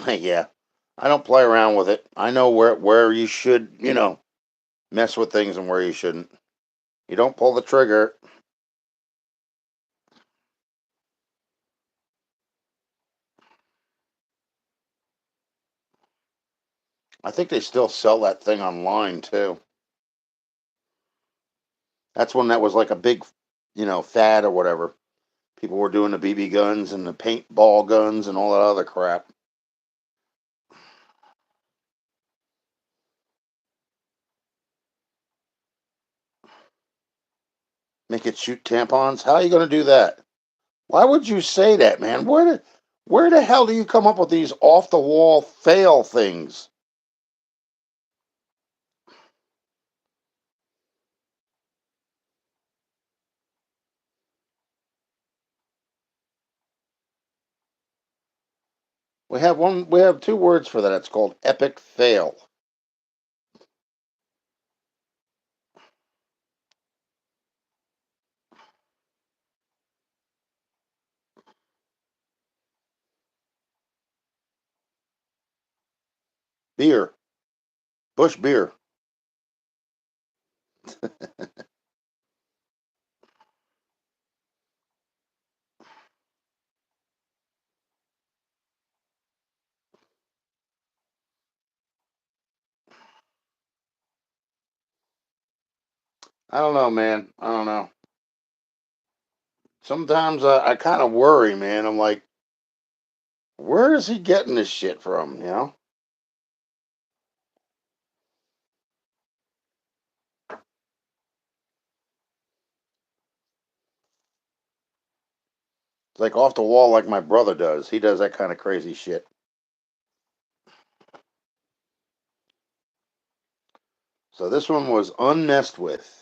Yeah. I don't play around with it. I know where you should, mess with things and where you shouldn't. You don't pull the trigger. I think they still sell that thing online too. That's when that was like a big, fad or whatever. People were doing the BB guns and the paintball guns and all that other crap. Make it shoot tampons? How are you going to do that? Why would you say that, man? Where the hell do you come up with these off the wall fail things? We have two words for that. It's called epic fail. Beer. Bush beer. I don't know, man. I don't know. Sometimes I kind of worry, man. I'm like, where is he getting this shit from? It's like off the wall, like my brother does. He does that kind of crazy shit. So this one was unmessed with.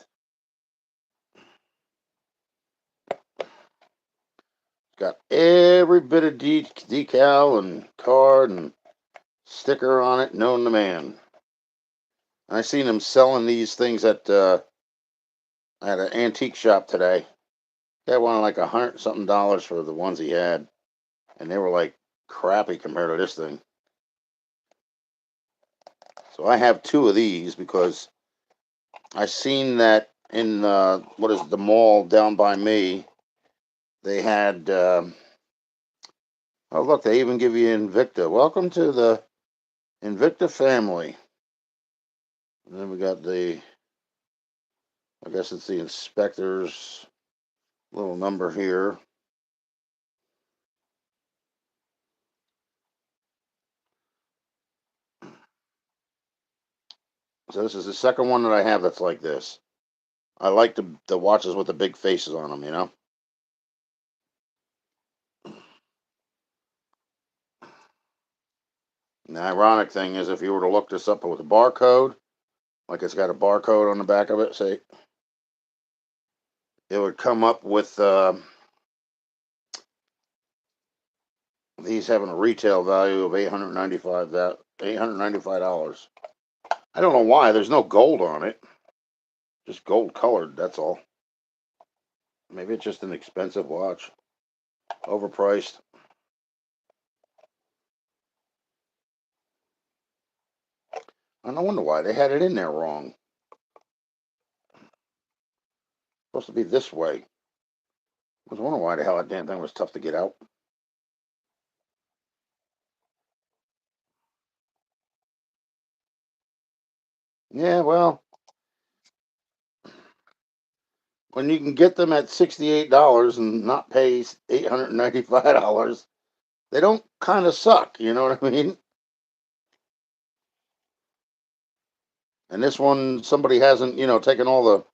Got every bit of decal and card and sticker on it known to man. I seen him selling these things at an antique shop today. Guy wanted like $100 something for the ones he had, and they were like crappy compared to this thing. So I have two of these because I seen that in what is it, the mall down by me. They had oh look, they even give you Invicta. Welcome to the Invicta family. And then we got I guess it's the inspector's little number here. So this is the second one that I have that's like this. I like the watches with the big faces on them. And the ironic thing is, if you were to look this up with a barcode, like it's got a barcode on the back of it, say it would come up with these having a retail value of $895. I don't know why. There's no gold on it, just gold colored. That's all. Maybe it's just an expensive watch, overpriced. I don't wonder why they had it in there wrong. Supposed to be this way. I was wondering why the hell that damn thing was tough to get out. Yeah, well, when you can get them at $68 and not pay $895, they don't kind of suck. You know what I mean? And this one, somebody hasn't, taken all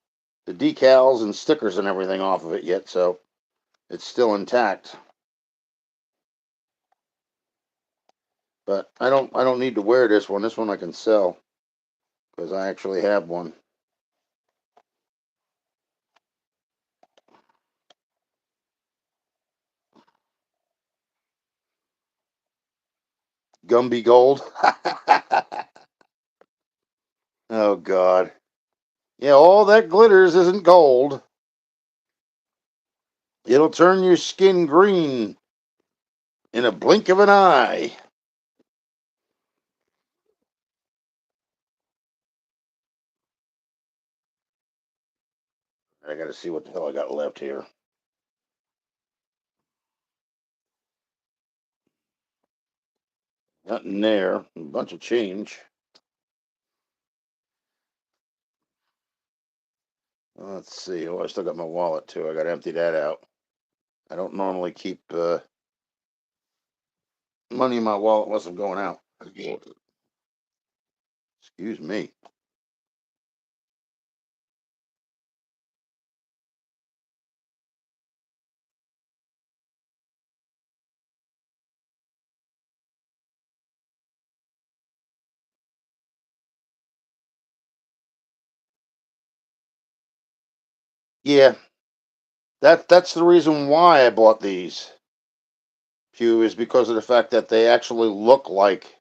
the decals and stickers and everything off of it yet, so it's still intact. But I don't need to wear this one. This one I can sell because I actually have one. Gumby Gold. Oh God. Yeah, all that glitters isn't gold. It'll turn your skin green in a blink of an eye. I gotta see what the hell I got left here. Nothing there. A bunch of change. Let's see. Oh, I still got my wallet too. I gotta empty that out. I don't normally keep money in my wallet unless I'm going out. Excuse me. Yeah, that's the reason why I bought these. Pew is because of the fact that they actually look like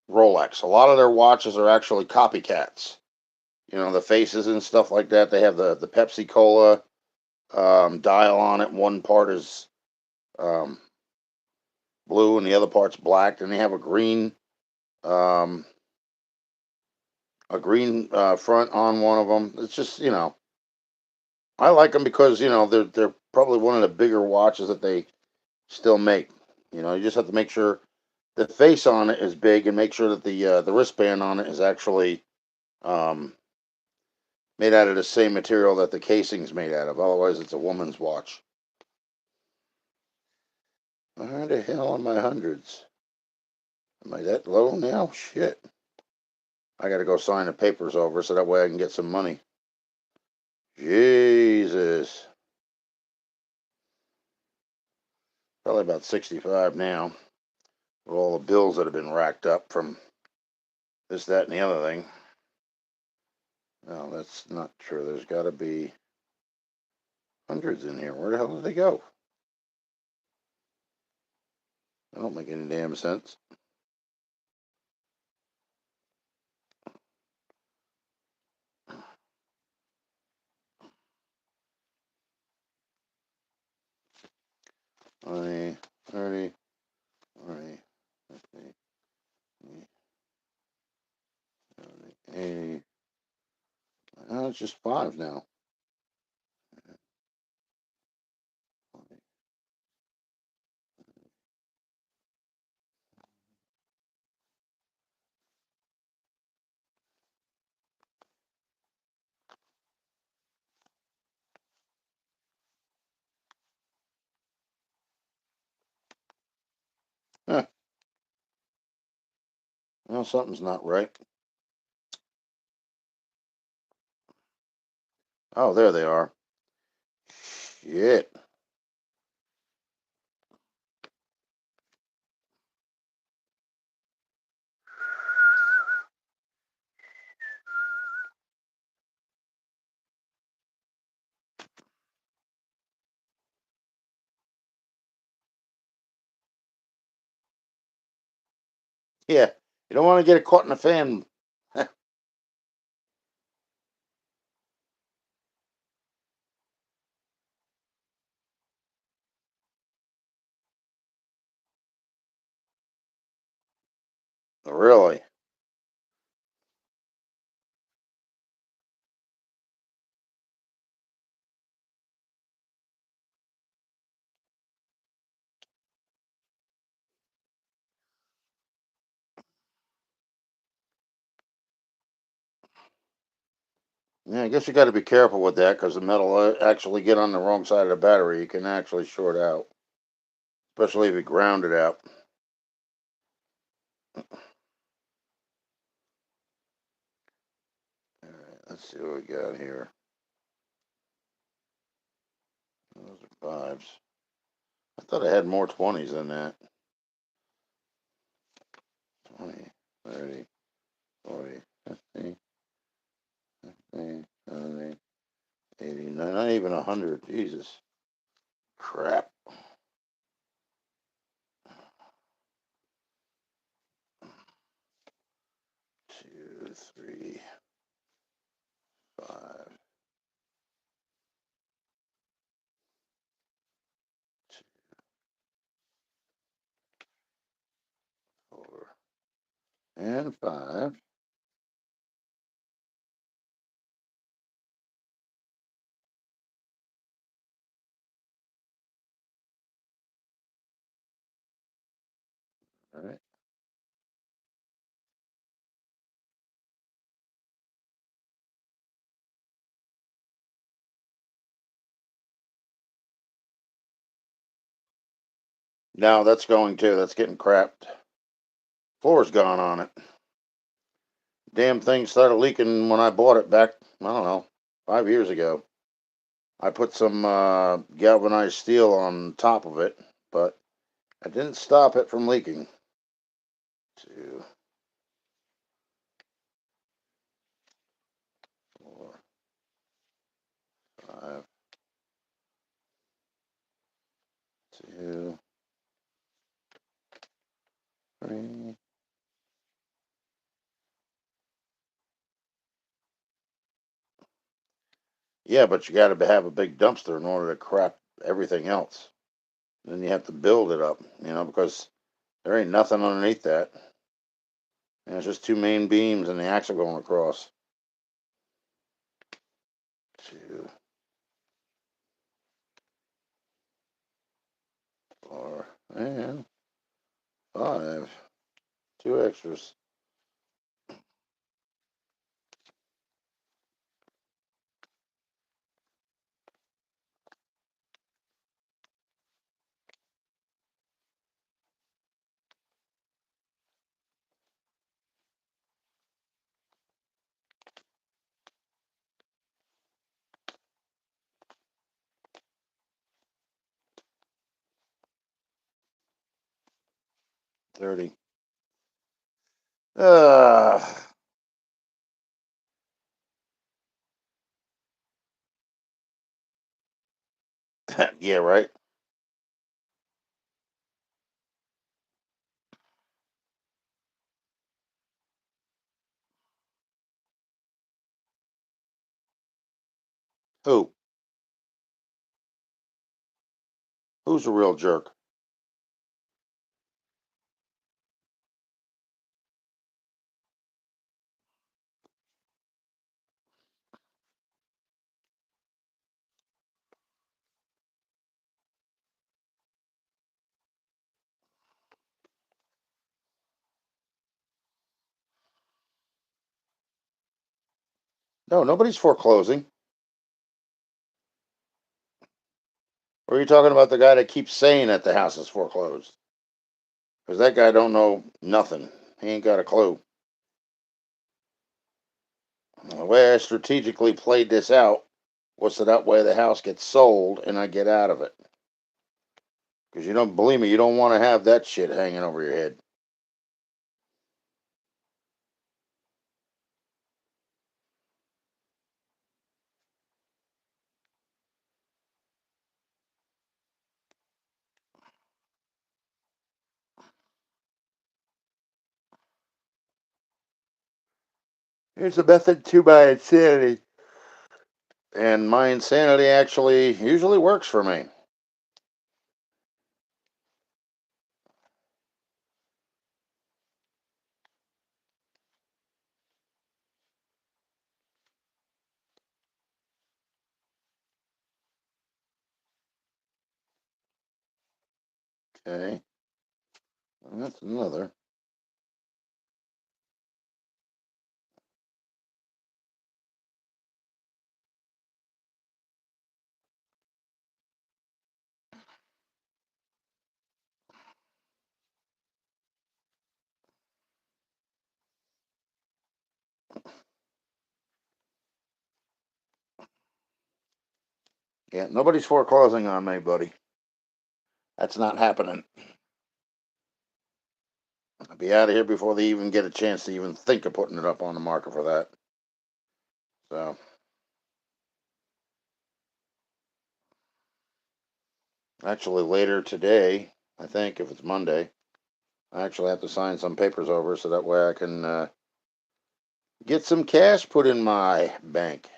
Rolex. A lot of their watches are actually copycats. The faces and stuff like that. They have the Pepsi Cola dial on it. One part is um, blue and the other part's black. And they have um, a green front on one of them. It's just I like them because they're probably one of the bigger watches that they still make. You just have to make sure the face on it is big and make sure that the wristband on it is actually um, made out of the same material that the casing's made out of. Otherwise, it's a woman's watch. Where the hell are my hundreds? Am I that low now? Shit. I got to go sign the papers over so that way I can get some money. Jesus. Probably about 65 now. With all the bills that have been racked up from this, that, and the other thing. No, that's not true. There's got to be hundreds in here. Where the hell did they go? That don't make any damn sense. Twenty, 30, 40, 50, 80. Oh, it's just five now. Huh. Well, something's not right. Oh, there they are. Shit. Yeah. You don't want to get it caught in a fan. Really? Yeah, I guess you got to be careful with that because the metal actually get on the wrong side of the battery. You can actually short out, especially if you ground it out. All right, let's see what we got here. Those are fives. I thought I had more 20s than that. 20, 30, 40, 50, 60, 70, 80, not even 100. Jesus. Crap. 2, 3, 5, 2, 4, and 5. All right. Now that's going too. That's getting crapped. Floor's gone on it. Damn thing started leaking when I bought it back, I don't know, 5 years ago. I put some galvanized steel on top of it, but I didn't stop it from leaking. 2, 4, 5, 2, 3. Yeah, but you got to have a big dumpster in order to crap everything else. Then you have to build it up, because there ain't nothing underneath that. And it's just two main beams and the axle going across. 2, 4, and 5. Two extras. 30. Uh, yeah, right. Who? Who's a real jerk? No, nobody's foreclosing. Or are you talking about the guy that keeps saying that the house is foreclosed? Because that guy don't know nothing. He ain't got a clue. The way I strategically played this out was so that way the house gets sold and I get out of it. Because you don't believe me, you don't want to have that shit hanging over your head. Here's a method to my insanity. And my insanity actually usually works for me. Okay. And that's another. Yeah, nobody's foreclosing on me, buddy. That's not happening. I'll be out of here before they even get a chance to even think of putting it up on the market for that. So, actually, later today, I think, if it's Monday, I actually have to sign some papers over so that way I can get some cash put in my bank.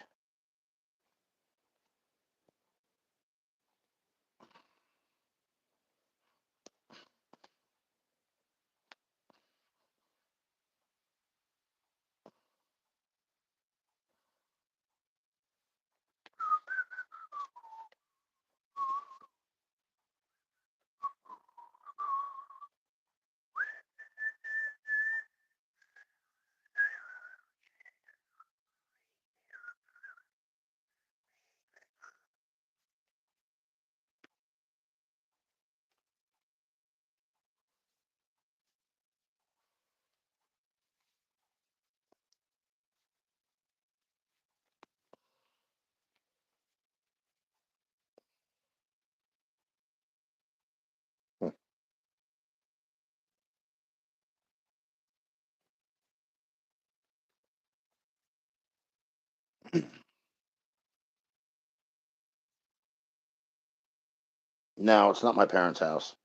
No, it's not my parents' house.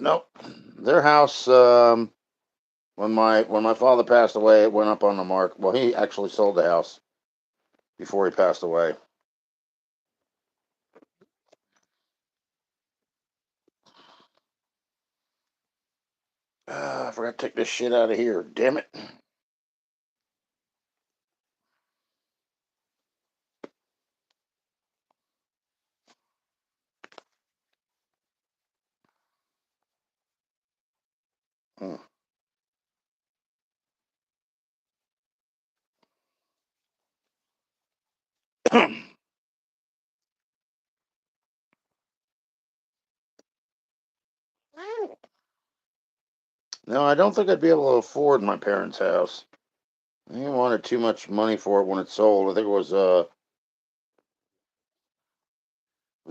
Nope, their house. When my father passed away, it went up on the market. Well, he actually sold the house before he passed away. I forgot to take this shit out of here. Damn it. Hmm. No, I don't think I'd be able to afford my parents' house. I think I wanted too much money for it when it sold. I think it was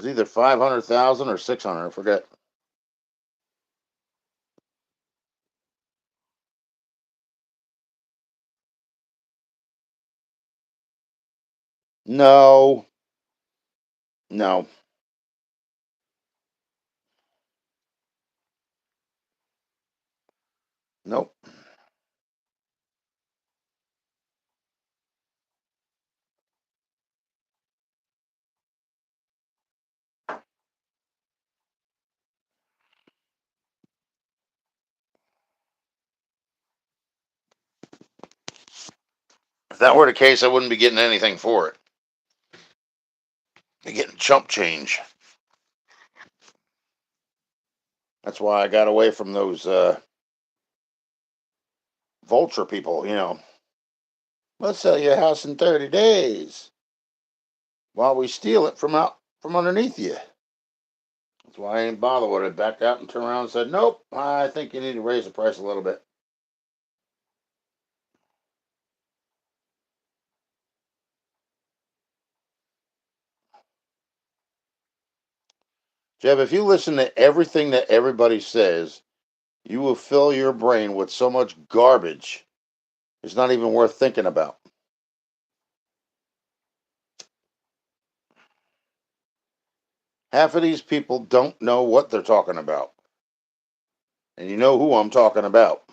either 500,000 or 600. I forget. No, no, nope. If that were the case, I wouldn't be getting anything for it. Be getting chump change. That's why I got away from those vulture people. Let's sell you a house in 30 days while we steal it from out from underneath you. That's why I ain't bother with it. Backed out and turned around and said, "Nope, I think you need to raise the price a little bit." Jeb, if you listen to everything that everybody says, you will fill your brain with so much garbage. It's not even worth thinking about. Half of these people don't know what they're talking about. And you know who I'm talking about.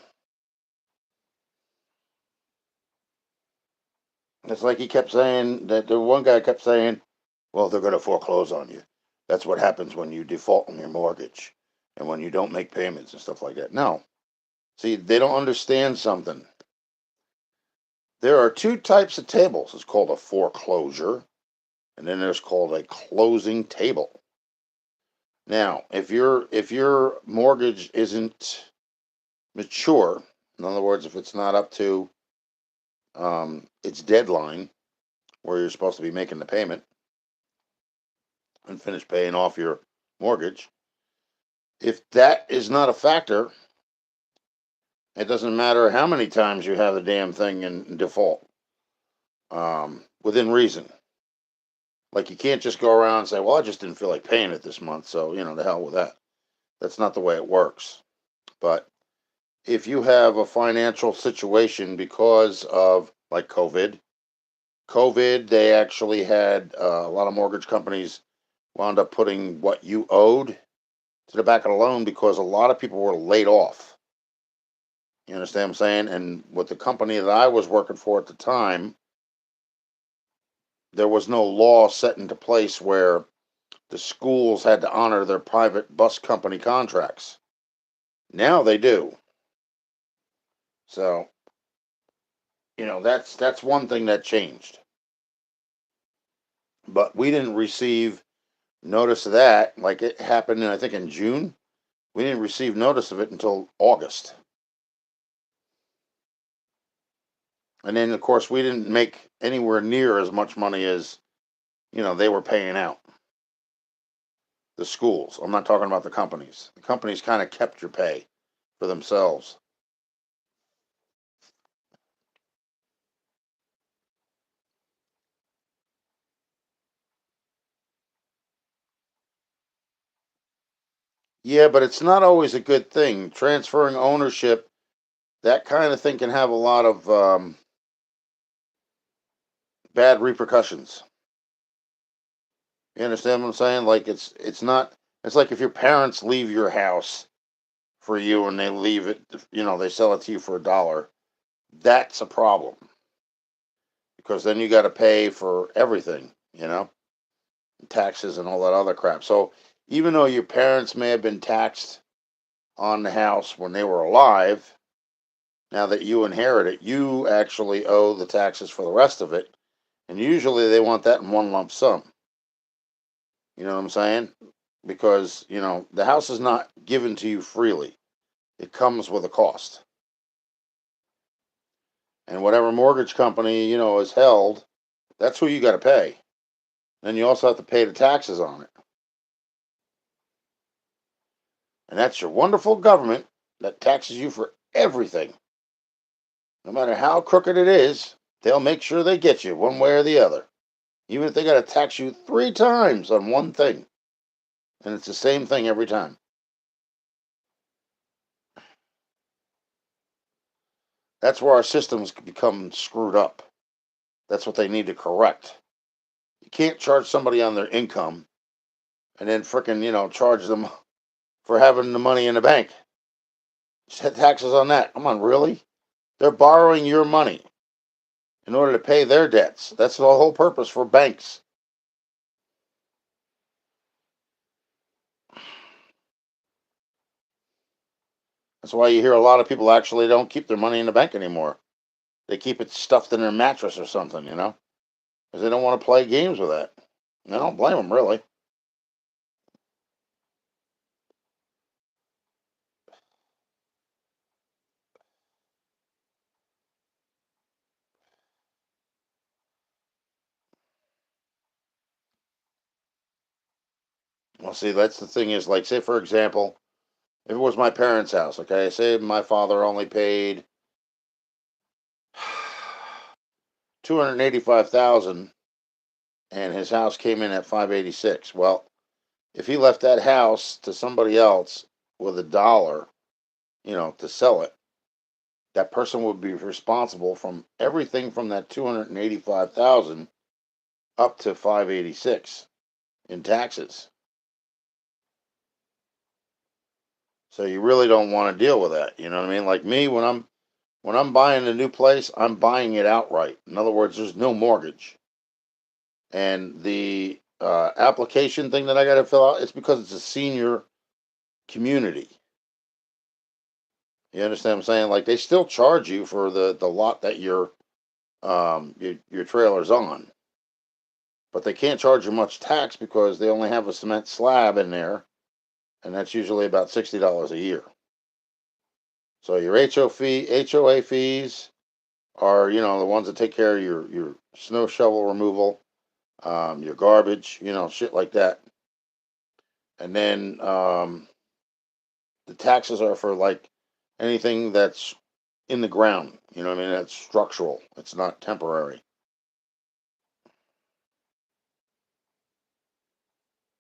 It's like he kept saying that the one guy kept saying, well, they're going to foreclose on you. That's what happens when you default on your mortgage and when you don't make payments and stuff like that. No. See, they don't understand something. There are two types of tables. It's called a foreclosure, and then there's called a closing table. Now, if your mortgage isn't mature, in other words, if it's not up to its deadline where you're supposed to be making the payment and finish paying off your mortgage, if that is not a factor, it doesn't matter how many times you have the damn thing in default, within reason. Like you can't just go around and say, "Well, I just didn't feel like paying it this month, so the hell with that." That's not the way it works. But if you have a financial situation because of like COVID, they actually had a lot of mortgage companies wound up putting what you owed to the back of the loan because a lot of people were laid off. You understand what I'm saying? And with the company that I was working for at the time, there was no law set into place where the schools had to honor their private bus company contracts. Now they do. So, that's one thing that changed. But we didn't receive notice of that. Like it happened, I think, in June. We didn't receive notice of it until August. And then, of course, we didn't make anywhere near as much money as, they were paying out. The schools. I'm not talking about the companies. The companies kind of kept your pay for themselves. Yeah, but it's not always a good thing. Transferring ownership, that kind of thing can have a lot of bad repercussions. You understand what I'm saying? Like it's not. It's like if your parents leave your house for you and they leave it, they sell it to you for $1. That's a problem because then you got to pay for everything, taxes and all that other crap. So even though your parents may have been taxed on the house when they were alive, now that you inherit it, you actually owe the taxes for the rest of it. And usually they want that in one lump sum. You know what I'm saying? Because, the house is not given to you freely, it comes with a cost. And whatever mortgage company, is held, that's who you got to pay. Then you also have to pay the taxes on it. And that's your wonderful government that taxes you for everything. No matter how crooked it is, they'll make sure they get you one way or the other. Even if they got to tax you 3 times on one thing. And it's the same thing every time. That's where our systems become screwed up. That's what they need to correct. You can't charge somebody on their income and then frickin', charge them for having the money in the bank. Set taxes on that. Come on, really? They're borrowing your money in order to pay their debts. That's the whole purpose for banks. That's why you hear a lot of people actually don't keep their money in the bank anymore. They keep it stuffed in their mattress or something, because they don't want to play games with that. And I don't blame them, really. Well, see, that's the thing is, like, say, for example, if it was my parents' house, okay, say my father only paid 285,000 and his house came in at 586. Well, if he left that house to somebody else with $1, to sell it, that person would be responsible from everything from that 285,000 up to 586 in taxes. So you really don't want to deal with that. You know what I mean? Like me, when I'm buying a new place, I'm buying it outright. In other words, there's no mortgage. And the application thing that I got to fill out, it's because it's a senior community. You understand what I'm saying? Like they still charge you for the lot that your trailer's on, but they can't charge you much tax because they only have a cement slab in there, and that's usually about $60 a year. So your HOA fees are the ones that take care of your snow shovel removal, your garbage, shit like that, and then the taxes are for like anything that's in the ground. You know what I mean? That's structural. It's not temporary.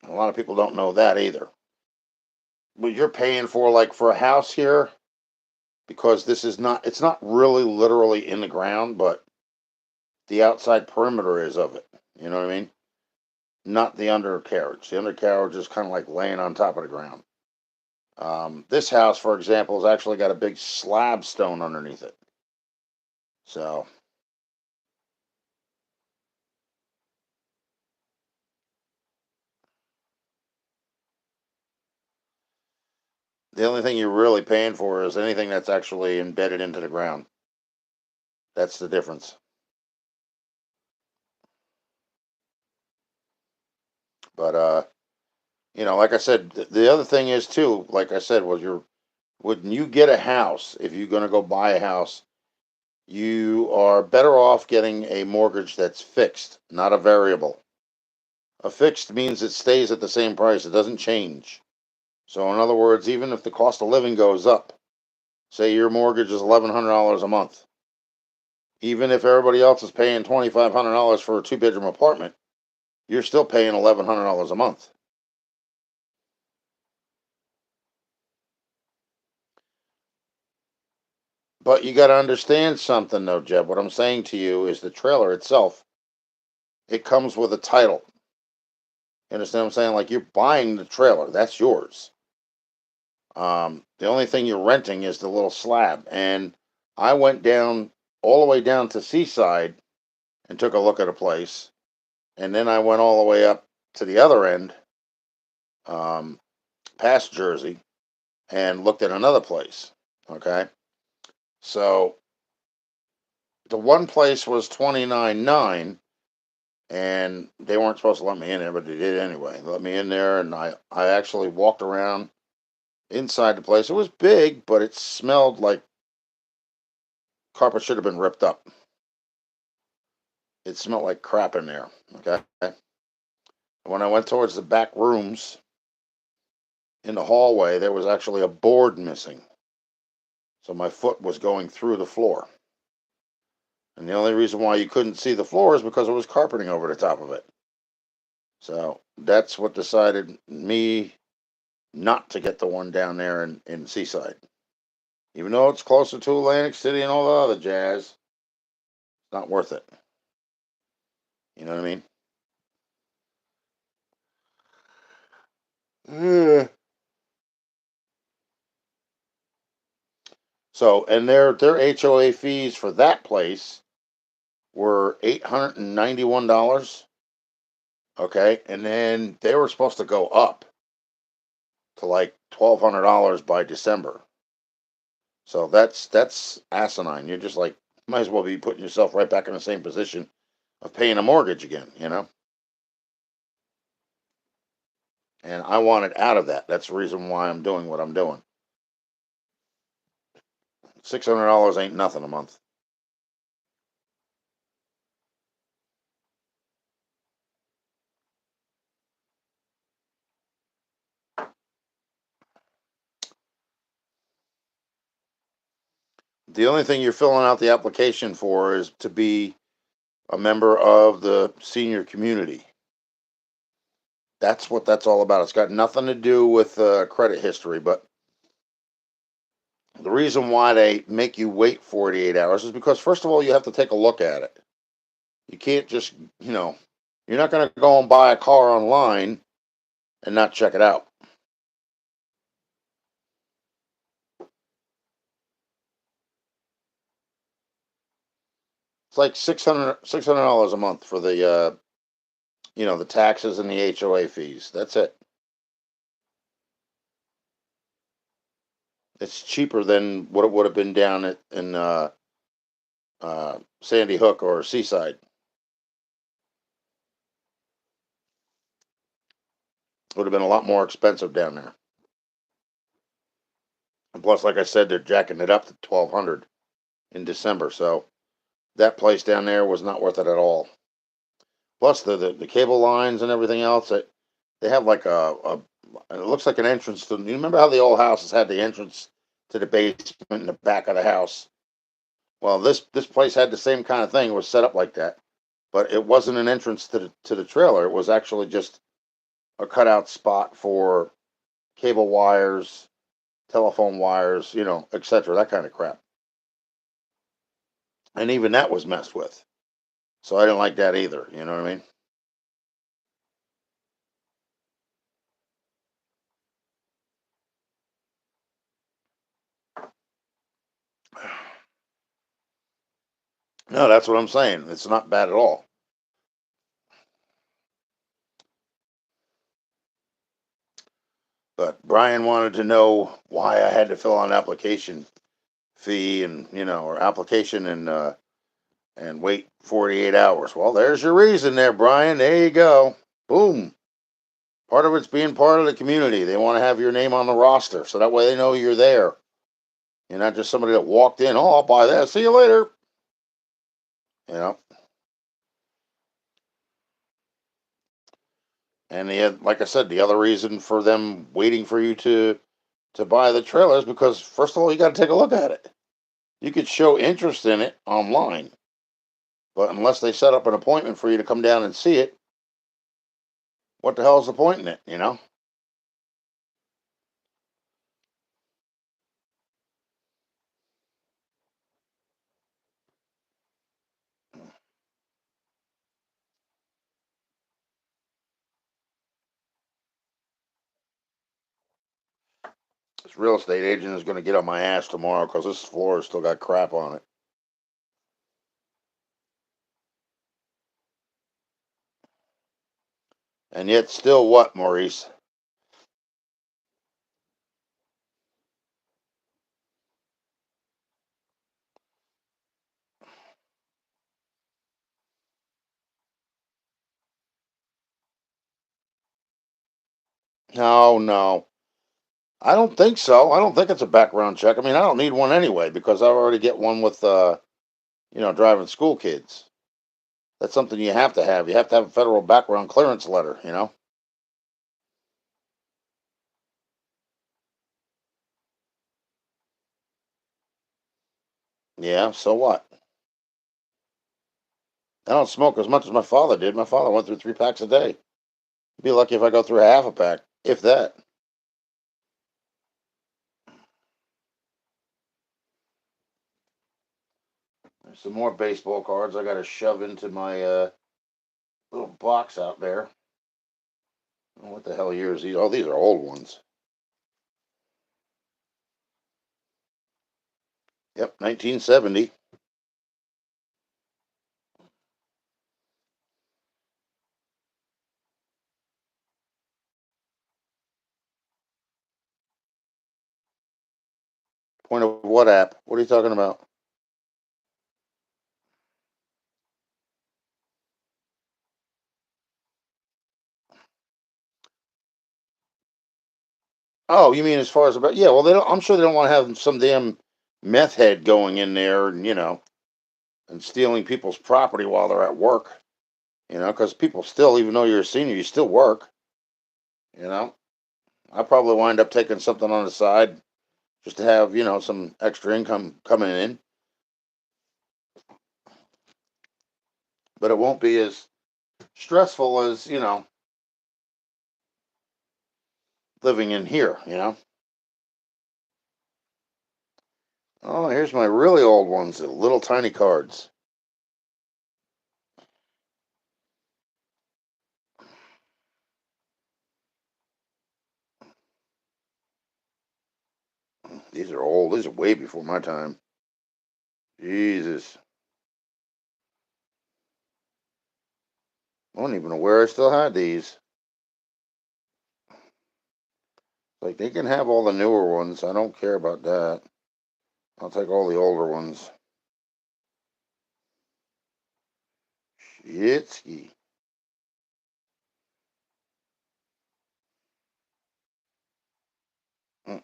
A lot of people don't know that either. What you're paying for, like for a house here, because this is not, it's not really literally in the ground, but the outside perimeter is of it. You know what I mean? Not the undercarriage. The undercarriage is kind of like laying on top of the ground. This house, for example, has actually got a big slab stone underneath it. So the only thing you're really paying for is anything that's actually embedded into the ground. That's the difference. But like I said, the other thing is too, like I said, was when you get a house, if you're going to go buy a house, you are better off getting a mortgage that's fixed, not a variable. A fixed means it stays at the same price, it doesn't change. So, in other words, even if the cost of living goes up, say your mortgage is $1,100 a month, even if everybody else is paying $2,500 for a two-bedroom apartment, you're still paying $1,100 a month. But you got to understand something, though, Jeb. What I'm saying to you is the trailer itself, it comes with a title. You understand what I'm saying? Like you're buying the trailer, that's yours. The only thing you're renting is the little slab. And I went down all the way down to Seaside and took a look at a place, and then I went all the way up to the other end, um, past Jersey, and looked at another place. Okay, so the one place was 29.9, and they weren't supposed to let me in there, but they did anyway. They let me in there, and I actually walked around inside the place. It was big, but it smelled like carpet should have been ripped up. It smelled like crap in there. Okay. When I went towards the back rooms in the hallway, there was actually a board missing. So my foot was going through the floor. And the only reason why you couldn't see the floor is because it was carpeting over the top of it. So that's what decided me not to get the one down there in Seaside. Even though it's closer to Atlantic City and all the other jazz, it's not worth it. You know what I mean? So, and their HOA fees for that place were $891. Okay, and then they were supposed to go up to like $1,200 by December. So that's asinine. You're just like might as well be putting yourself right back in the same position of paying a mortgage again, you know? And I wanted out of that. That's the reason why I'm doing what I'm doing. $600 ain't nothing a month. The only thing you're filling out the application for is to be a member of the senior community. That's what that's all about. It's got nothing to do with credit history, but the reason why they make you wait 48 hours is because, first of all, you have to take a look at it. You can't just, you're not going to go and buy a car online and not check it out. It's like $600 a month for the taxes and the HOA fees. That's it. It's cheaper than what it would have been down in Sandy Hook or Seaside. It would have been a lot more expensive down there. And plus, like I said, they're jacking it up to 1,200 in December. So that place down there was not worth it at all. Plus the cable lines and everything else. They have like it looks like an entrance to. You remember how the old houses had the entrance to the basement in the back of the house? Well, this place had the same kind of thing. It was set up like that, but it wasn't an entrance to the trailer. It was actually just a cutout spot for cable wires, telephone wires, etc. That kind of crap. And even that was messed with. So I didn't like that either. You know what I mean? No, that's what I'm saying. It's not bad at all. But Brian wanted to know why I had to fill out an application fee and or application and wait 48 hours. Well, there's your reason there, Brian. There you go. Boom. Part of it's being part of the community. They want to have your name on the roster so that way they know you're there. You're not just somebody that walked in. Oh, I'll buy that. See you later. You know. And like I said, the other reason for them waiting for you to buy the trailer is because first of all, you got to take a look at it. You could show interest in it online, but unless they set up an appointment for you to come down and see it, what the hell is the point in it? This real estate agent is going to get on my ass tomorrow because this floor has still got crap on it. And yet, still what, Maurice? No, no. I don't think so. I don't think it's a background check. I mean, I don't need one anyway because I already get one with, driving school kids. That's something you have to have. You have to have a federal. Clearance letter. Yeah, so what? I don't smoke as much as my father did. My father went through 3 packs a day. Be lucky if I go through half a pack, if that. There's some more baseball cards I got to shove into my little box out there. Oh, what the hell years these? Oh, these are old ones. Yep, 1970. Point of what app? What are you talking about? Oh, you mean as far as about? Yeah, well, they don't. I'm sure they don't want to have some damn meth head going in there and and stealing people's property while they're at work. Because people still, even though you're a senior, you still work. You know, I probably wind up taking something on the side just to have some extra income coming in, but it won't be as stressful as living in here. Oh, here's my really old ones, the little tiny cards. These are old. These are way before my time. Jesus, I don't even know where I still had these. Like they can have all the newer ones. I don't care about that. I'll take all the older ones. Shitski. Mm.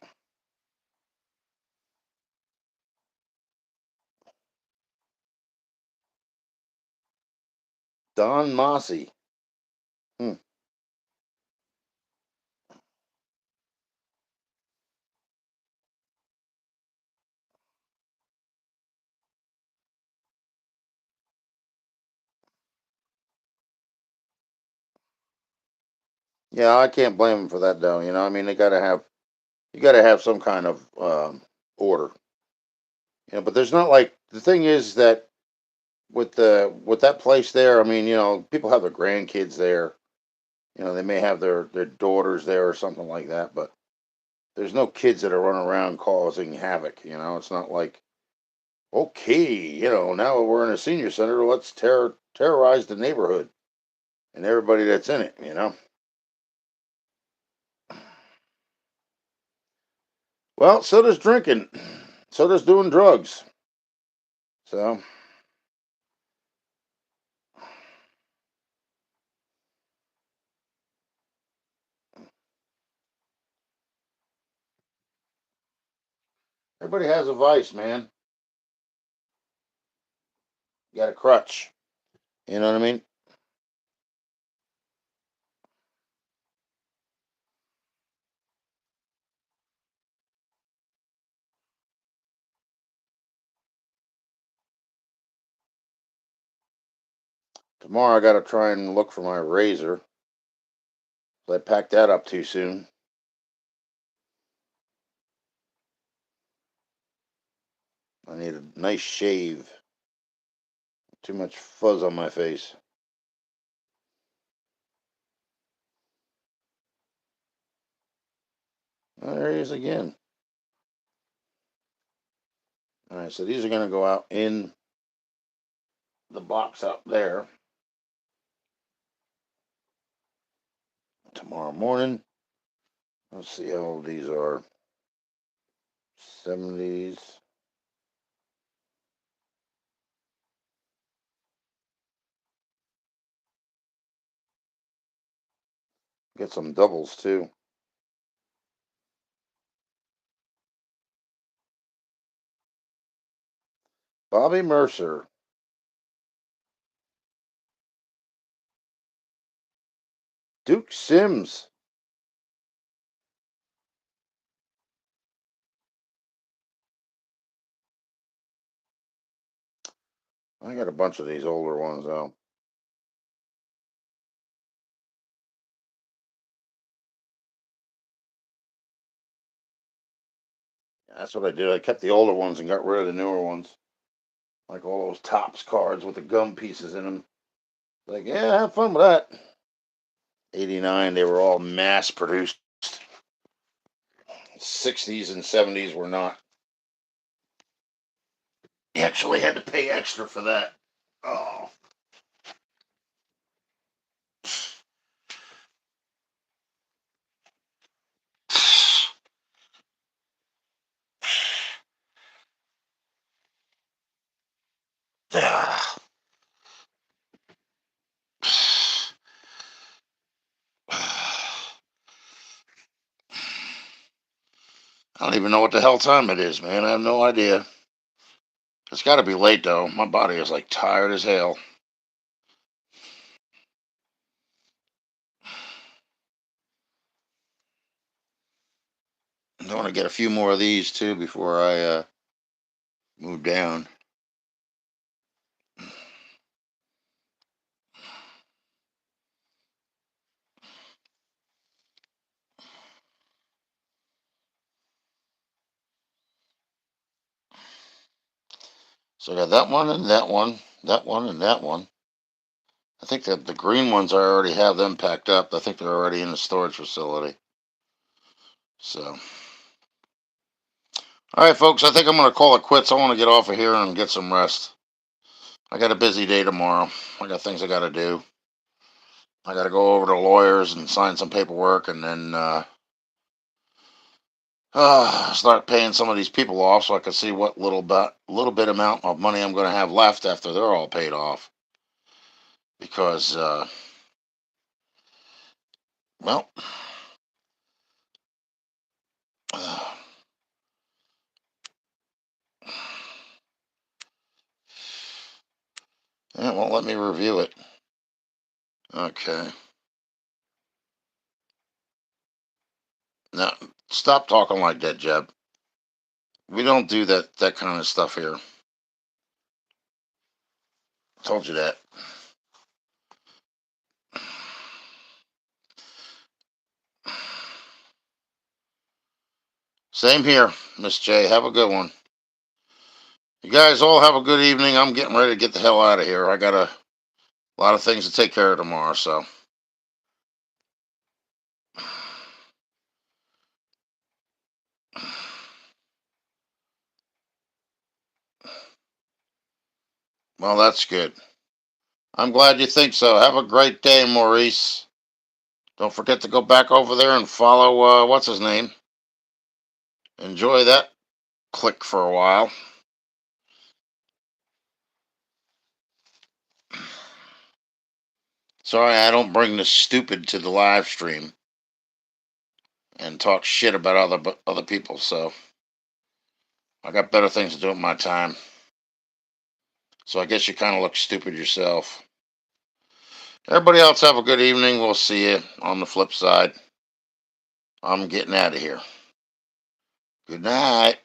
Don Mossy. Hmm. Yeah, I can't blame them for that though. I mean, you got to have some kind of order. But there's not like the thing is that with that place there. I mean, people have their grandkids there. They may have their daughters there or something like that. But there's no kids that are running around causing havoc. It's not like okay, now we're in a senior center. Let's terrorize the neighborhood and everybody that's in it. Well, so does drinking, so does doing drugs. So everybody has a vice, man. You got a crutch. You know what I mean? Tomorrow I got to try and look for my razor. I packed that up too soon. I need a nice shave. Too much fuzz on my face. Oh, there he is again. All right, so these are going to go out in the box up there tomorrow morning. Let's see how old these are. 70s. Get some doubles too. Bobby Mercer. Duke Sims. I got a bunch of these older ones though. That's what I did. I kept the older ones and got rid of the newer ones. Like all those tops cards with the gum pieces in them. Like, yeah, have fun with that. 89, they were all mass produced. 60s and 70s were not. You actually had to pay extra for that. Oh. I don't even know what the hell time it is, man. I have no idea. It's got to be late, though. My body is like tired as hell. I want to get a few more of these, too, before I move down. So I got that one and that one, that one and that one. I think that the green ones, I already have them packed up. I think they're already in the storage facility. So, all right, folks, I think I'm going to call it quits. I want to get off of here and get some rest. I got a busy day tomorrow. I got things I got to do. I got to go over to lawyers and sign some paperwork, and then start paying some of these people off so I can see what little bit amount of money I'm going to have left after they're all paid off. Because, well, uh, it won't let me review it. Okay. Now, stop talking like that, Jeb. We don't do that kind of stuff here. Told you that. Same here, Miss J. Have a good one. You guys all have a good evening. I'm getting ready to get the hell out of here. I got a lot of things to take care of tomorrow, so. Well, that's good. I'm glad you think so. Have a great day, Maurice. Don't forget to go back over there and follow, what's his name? Enjoy that click for a while. Sorry, I don't bring the stupid to the live stream and talk shit about other people, so I got better things to do with my time. So I guess you kind of look stupid yourself. Everybody else have a good evening. We'll see you on the flip side. I'm getting out of here. Good night.